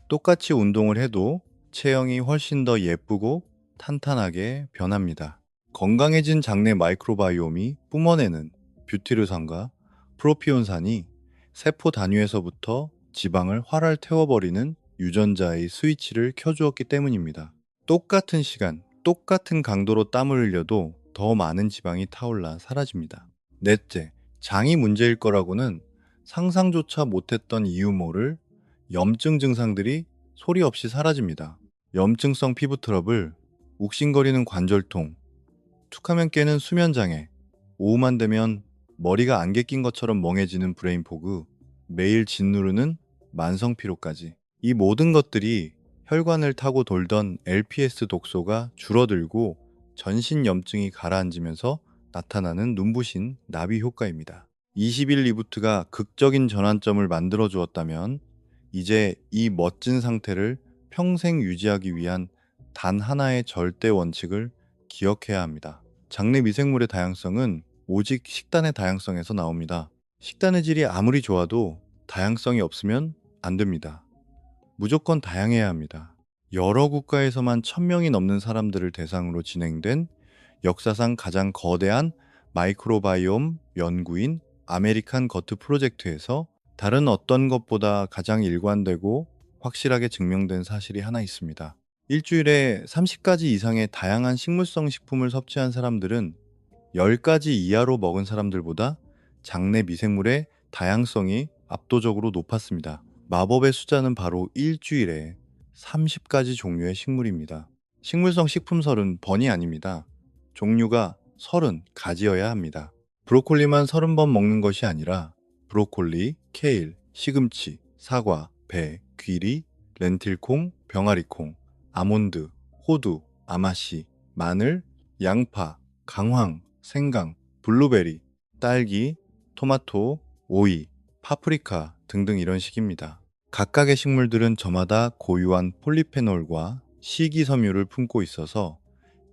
똑같이 운동을 해도 체형이 훨씬 더 예쁘고 탄탄하게 변합니다. 건강해진 장내 마이크로바이옴이 뿜어내는 뷰티르산과 프로피온산이 세포 단위에서부터 지방을 활활 태워버리는 유전자의 스위치를 켜주었기 때문입니다. 똑같은 시간, 똑같은 강도로 땀을 흘려도 더 많은 지방이 타올라 사라집니다. 넷째, 장이 문제일 거라고는 상상조차 못했던 이유 모를 염증 증상들이 소리 없이 사라집니다. 염증성 피부 트러블, 욱신거리는 관절통, 툭하면 깨는 수면장애, 오후만 되면 머리가 안개 낀 것처럼 멍해지는 브레인 포그, 매일 짓누르는 만성 피로까지. 이 모든 것들이 혈관을 타고 돌던 LPS 독소가 줄어들고 전신 염증이 가라앉으면서 나타나는 눈부신 나비 효과입니다. 20일 리부트가 극적인 전환점을 만들어 주었다면, 이제 이 멋진 상태를 평생 유지하기 위한 단 하나의 절대 원칙을 기억해야 합니다. 장내 미생물의 다양성은 오직 식단의 다양성에서 나옵니다. 식단의 질이 아무리 좋아도 다양성이 없으면 안 됩니다. 무조건 다양해야 합니다. 여러 국가에서만 1000명이 넘는 사람들을 대상으로 진행된 역사상 가장 거대한 마이크로바이옴 연구인 아메리칸 거트 프로젝트에서 다른 어떤 것보다 가장 일관되고 확실하게 증명된 사실이 하나 있습니다. 일주일에 30가지 이상의 다양한 식물성 식품을 섭취한 사람들은 10가지 이하로 먹은 사람들보다 장내 미생물의 다양성이 압도적으로 높았습니다. 마법의 숫자는 바로 일주일에 30가지 종류의 식물입니다. 식물성 식품설은 번이 아닙니다. 종류가 30가지여야 합니다. 브로콜리만 30번 먹는 것이 아니라 브로콜리, 케일, 시금치, 사과, 배, 귀리, 렌틸콩, 병아리콩, 아몬드, 호두, 아마씨, 마늘, 양파, 강황, 생강, 블루베리, 딸기, 토마토, 오이, 파프리카 등등 이런 식입니다. 각각의 식물들은 저마다 고유한 폴리페놀과 식이섬유를 품고 있어서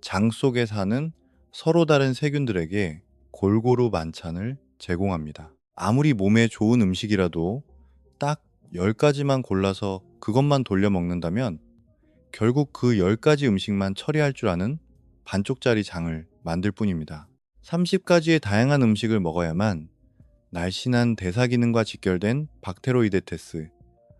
장 속에 사는 서로 다른 세균들에게 골고루 만찬을 제공합니다. 아무리 몸에 좋은 음식이라도 딱 10가지만 골라서 그것만 돌려 먹는다면 결국 그 10가지 음식만 처리할 줄 아는 반쪽짜리 장을 만들 뿐입니다. 30가지의 다양한 음식을 먹어야만 날씬한 대사 기능과 직결된 박테로이데테스,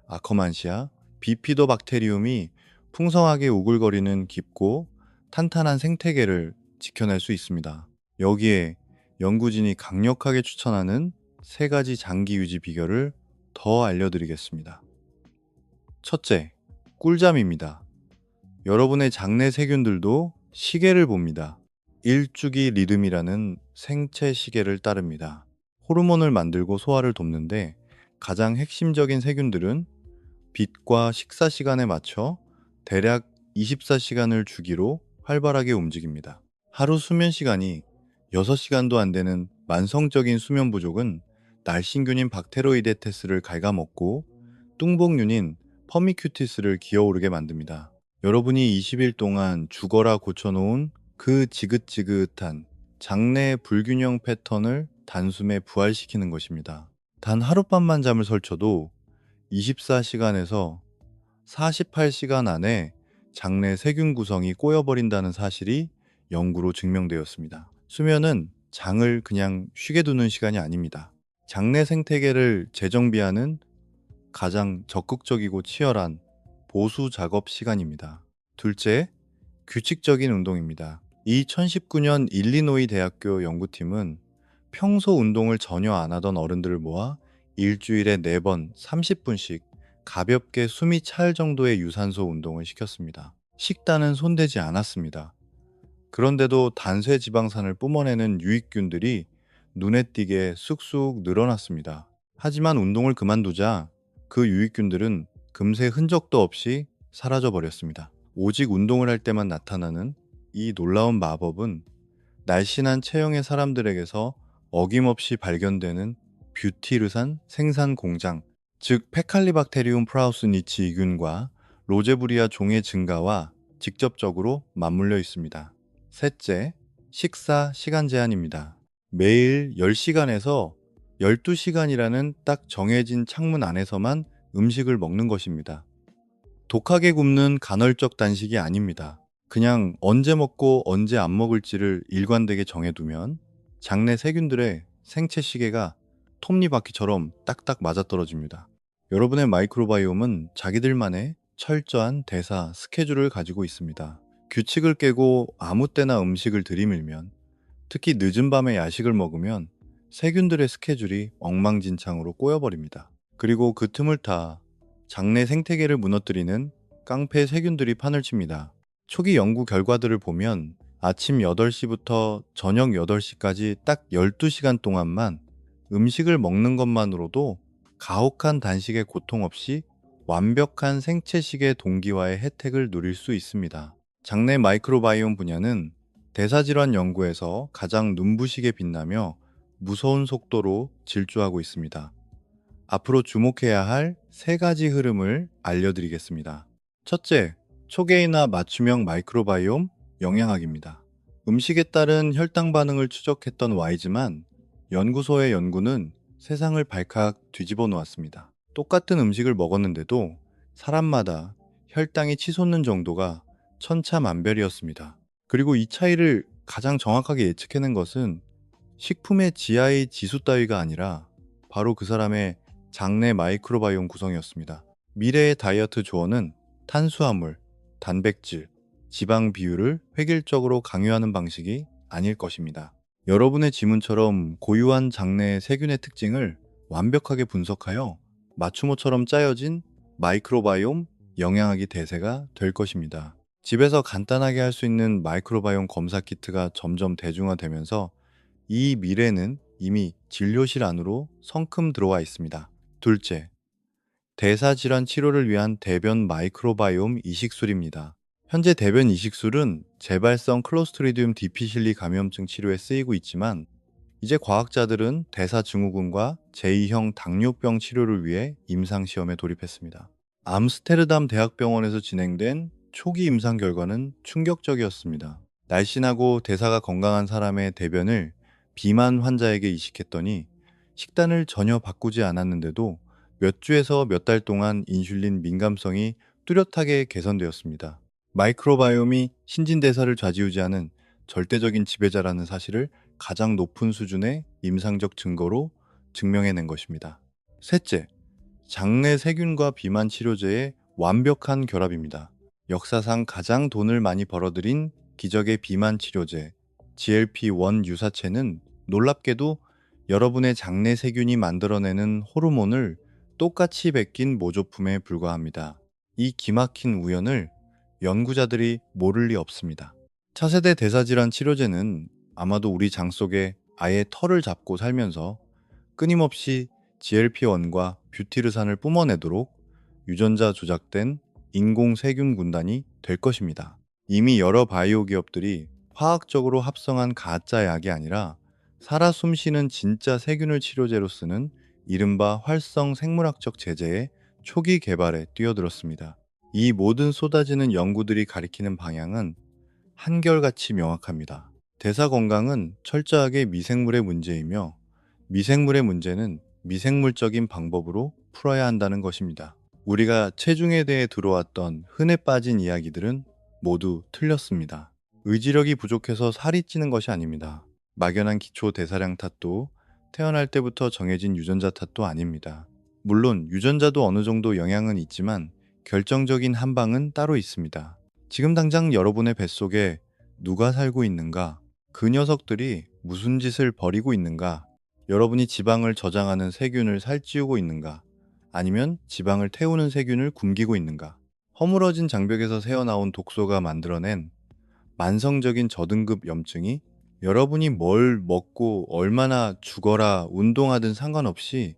아커만시아, 비피도박테리움이 풍성하게 우글거리는 깊고 탄탄한 생태계를 지켜낼 수 있습니다. 여기에 연구진이 강력하게 추천하는 3가지 장기 유지 비결을 더 알려드리겠습니다. 첫째, 꿀잠입니다. 여러분의 장내 세균들도 시계를 봅니다. 일주기 리듬이라는 생체 시계를 따릅니다. 호르몬을 만들고 소화를 돕는데 가장 핵심적인 세균들은 빛과 식사 시간에 맞춰 대략 24시간을 주기로 활발하게 움직입니다. 하루 수면 시간이 6시간도 안 되는 만성적인 수면 부족은 날씬균인 박테로이데테스를 갉아먹고 뚱복균인 퍼미큐티스를 기어오르게 만듭니다. 여러분이 20일 동안 죽어라 고쳐놓은 그 지긋지긋한 장내 불균형 패턴을 단숨에 부활시키는 것입니다. 단 하룻밤만 잠을 설쳐도 24시간에서 48시간 안에 장내 세균 구성이 꼬여버린다는 사실이 연구로 증명되었습니다. 수면은 장을 그냥 쉬게 두는 시간이 아닙니다. 장내 생태계를 재정비하는 가장 적극적이고 치열한 보수 작업 시간입니다. 둘째, 규칙적인 운동입니다. 2019년 일리노이 대학교 연구팀은 평소 운동을 전혀 안 하던 어른들을 모아 일주일에 4번 30분씩 가볍게 숨이 찰 정도의 유산소 운동을 시켰습니다. 식단은 손대지 않았습니다. 그런데도 단쇄 지방산을 뿜어내는 유익균들이 눈에 띄게 쑥쑥 늘어났습니다. 하지만 운동을 그만두자 그 유익균들은 금세 흔적도 없이 사라져 버렸습니다. 오직 운동을 할 때만 나타나는 이 놀라운 마법은 날씬한 체형의 사람들에게서 어김없이 발견되는 뷰티르산 생산 공장, 즉 페칼리박테리움 프라우스니치 이균과 로제부리아 종의 증가와 직접적으로 맞물려 있습니다. 셋째, 식사 시간 제한입니다. 매일 10시간에서 12시간이라는 딱 정해진 창문 안에서만 음식을 먹는 것입니다. 독하게 굶는 간헐적 단식이 아닙니다. 그냥 언제 먹고 언제 안 먹을지를 일관되게 정해두면 장내 세균들의 생체 시계가 톱니바퀴처럼 딱딱 맞아떨어집니다. 여러분의 마이크로바이옴은 자기들만의 철저한 대사 스케줄을 가지고 있습니다. 규칙을 깨고 아무 때나 음식을 들이밀면, 특히 늦은 밤에 야식을 먹으면 세균들의 스케줄이 엉망진창으로 꼬여버립니다. 그리고 그 틈을 타 장내 생태계를 무너뜨리는 깡패 세균들이 판을 칩니다. 초기 연구 결과들을 보면 아침 8시부터 저녁 8시까지 딱 12시간 동안만 음식을 먹는 것만으로도 가혹한 단식의 고통 없이 완벽한 생체식의 동기화의 혜택을 누릴 수 있습니다. 장내 마이크로바이옴 분야는 대사질환 연구에서 가장 눈부시게 빛나며 무서운 속도로 질주하고 있습니다. 앞으로 주목해야 할 3가지 흐름을 알려드리겠습니다. 첫째, 초계이나 맞춤형 마이크로바이옴 영양학입니다. 음식에 따른 혈당 반응을 추적했던 와이즈만 연구소의 연구는 세상을 발칵 뒤집어 놓았습니다. 똑같은 음식을 먹었는데도 사람마다 혈당이 치솟는 정도가 천차만별이었습니다. 그리고 이 차이를 가장 정확하게 예측해낸 것은 식품의 GI 지수 따위가 아니라 바로 그 사람의 장내 마이크로바이옴 구성이었습니다. 미래의 다이어트 조언은 탄수화물, 단백질, 지방 비율을 획일적으로 강요하는 방식이 아닐 것입니다. 여러분의 지문처럼 고유한 장내 세균의 특징을 완벽하게 분석하여 맞춤옷처럼 짜여진 마이크로바이옴 영양학이 대세가 될 것입니다. 집에서 간단하게 할 수 있는 마이크로바이옴 검사 키트가 점점 대중화되면서 이 미래는 이미 진료실 안으로 성큼 들어와 있습니다. 둘째, 대사질환 치료를 위한 대변 마이크로바이옴 이식술입니다. 현재 대변 이식술은 재발성 클로스트리디움 디피실리 감염증 치료에 쓰이고 있지만 이제 과학자들은 대사증후군과 제2형 당뇨병 치료를 위해 임상시험에 돌입했습니다. 암스테르담 대학병원에서 진행된 초기 임상 결과는 충격적이었습니다. 날씬하고 대사가 건강한 사람의 대변을 비만 환자에게 이식했더니 식단을 전혀 바꾸지 않았는데도 몇 주에서 몇 달 동안 인슐린 민감성이 뚜렷하게 개선되었습니다. 마이크로바이옴이 신진대사를 좌지우지하는 절대적인 지배자라는 사실을 가장 높은 수준의 임상적 증거로 증명해낸 것입니다. 셋째, 장내 세균과 비만 치료제의 완벽한 결합입니다. 역사상 가장 돈을 많이 벌어들인 기적의 비만 치료제 GLP-1 유사체는 놀랍게도 여러분의 장내 세균이 만들어내는 호르몬을 똑같이 베낀 모조품에 불과합니다. 이 기막힌 우연을 연구자들이 모를 리 없습니다. 차세대 대사질환 치료제는 아마도 우리 장 속에 아예 털을 잡고 살면서 끊임없이 GLP-1과 뷰티르산을 뿜어내도록 유전자 조작된 인공 세균 군단이 될 것입니다. 이미 여러 바이오 기업들이 화학적으로 합성한 가짜 약이 아니라 살아 숨쉬는 진짜 세균을 치료제로 쓰는 이른바 활성 생물학적 제제의 초기 개발에 뛰어들었습니다. 이 모든 쏟아지는 연구들이 가리키는 방향은 한결같이 명확합니다. 대사 건강은 철저하게 미생물의 문제이며 미생물의 문제는 미생물적인 방법으로 풀어야 한다는 것입니다. 우리가 체중에 대해 들어왔던 흔해 빠진 이야기들은 모두 틀렸습니다. 의지력이 부족해서 살이 찌는 것이 아닙니다. 막연한 기초 대사량 탓도 태어날 때부터 정해진 유전자 탓도 아닙니다. 물론 유전자도 어느 정도 영향은 있지만 결정적인 한 방은 따로 있습니다. 지금 당장 여러분의 뱃속에 누가 살고 있는가? 그 녀석들이 무슨 짓을 벌이고 있는가? 여러분이 지방을 저장하는 세균을 살찌우고 있는가? 아니면 지방을 태우는 세균을 굶기고 있는가? 허물어진 장벽에서 새어나온 독소가 만들어낸 만성적인 저등급 염증이 여러분이 뭘 먹고 얼마나 죽어라 운동하든 상관없이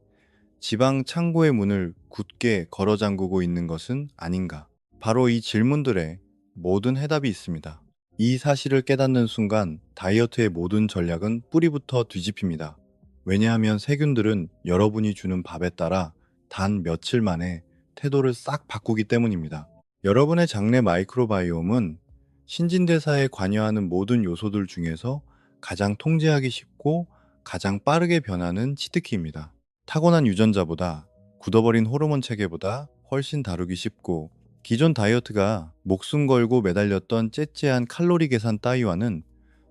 지방 창고의 문을 굳게 걸어 잠그고 있는 것은 아닌가? 바로 이 질문들에 모든 해답이 있습니다. 이 사실을 깨닫는 순간 다이어트의 모든 전략은 뿌리부터 뒤집힙니다. 왜냐하면 세균들은 여러분이 주는 밥에 따라 단 며칠 만에 태도를 싹 바꾸기 때문입니다. 여러분의 장내 마이크로바이옴은 신진대사에 관여하는 모든 요소들 중에서 가장 통제하기 쉽고 가장 빠르게 변하는 치트키입니다. 타고난 유전자보다 굳어버린 호르몬 체계보다 훨씬 다루기 쉽고 기존 다이어트가 목숨 걸고 매달렸던 째째한 칼로리 계산 따위와는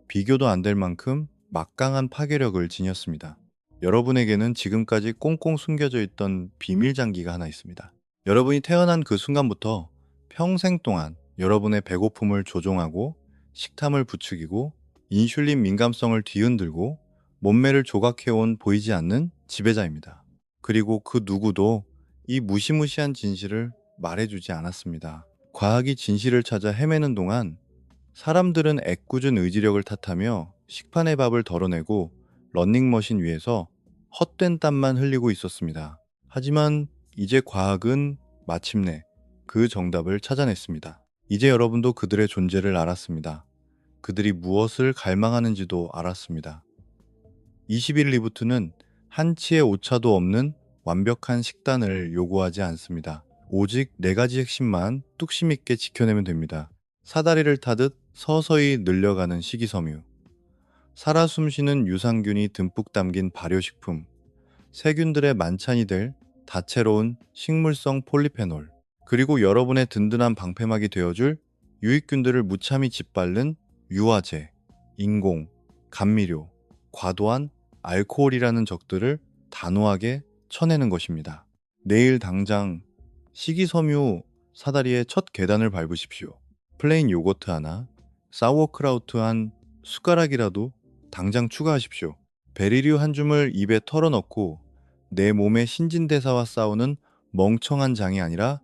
비교도 안 될 만큼 막강한 파괴력을 지녔습니다. 여러분에게는 지금까지 꽁꽁 숨겨져 있던 비밀 장기가 하나 있습니다. 여러분이 태어난 그 순간부터 평생 동안 여러분의 배고픔을 조종하고 식탐을 부추기고 인슐린 민감성을 뒤흔들고 몸매를 조각해온 보이지 않는 지배자입니다. 그리고 그 누구도 이 무시무시한 진실을 말해주지 않았습니다. 과학이 진실을 찾아 헤매는 동안 사람들은 애꿎은 의지력을 탓하며 식판의 밥을 덜어내고 러닝머신 위에서 헛된 땀만 흘리고 있었습니다. 하지만 이제 과학은 마침내 그 정답을 찾아냈습니다. 이제 여러분도 그들의 존재를 알았습니다. 그들이 무엇을 갈망하는지도 알았습니다. 21 리부트는 한치의 오차도 없는 완벽한 식단을 요구하지 않습니다. 오직 4가지 핵심만 뚝심 있게 지켜내면 됩니다. 사다리를 타듯 서서히 늘려가는 식이섬유, 살아 숨쉬는 유산균이 듬뿍 담긴 발효식품, 세균들의 만찬이 될 다채로운 식물성 폴리페놀, 그리고 여러분의 든든한 방패막이 되어줄 유익균들을 무참히 짓밟는 유화제, 인공, 감미료, 과도한 알코올이라는 적들을 단호하게 쳐내는 것입니다. 내일 당장 식이섬유 사다리의 첫 계단을 밟으십시오. 플레인 요거트 하나, 사워크라우트 한 숟가락이라도 당장 추가하십시오. 베리류 한 줌을 입에 털어넣고 내 몸의 신진대사와 싸우는 멍청한 장이 아니라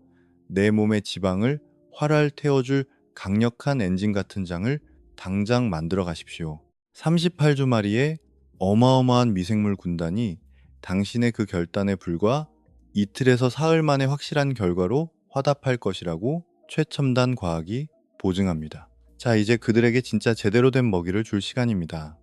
내 몸의 지방을 활활 태워줄 강력한 엔진 같은 장을 당장 만들어 가십시오. 38주마리의 어마어마한 미생물 군단이 당신의 그 결단에 불과 이틀에서 사흘 만에 확실한 결과로 화답할 것이라고 최첨단 과학이 보증합니다. 자, 이제 그들에게 진짜 제대로 된 먹이를 줄 시간입니다.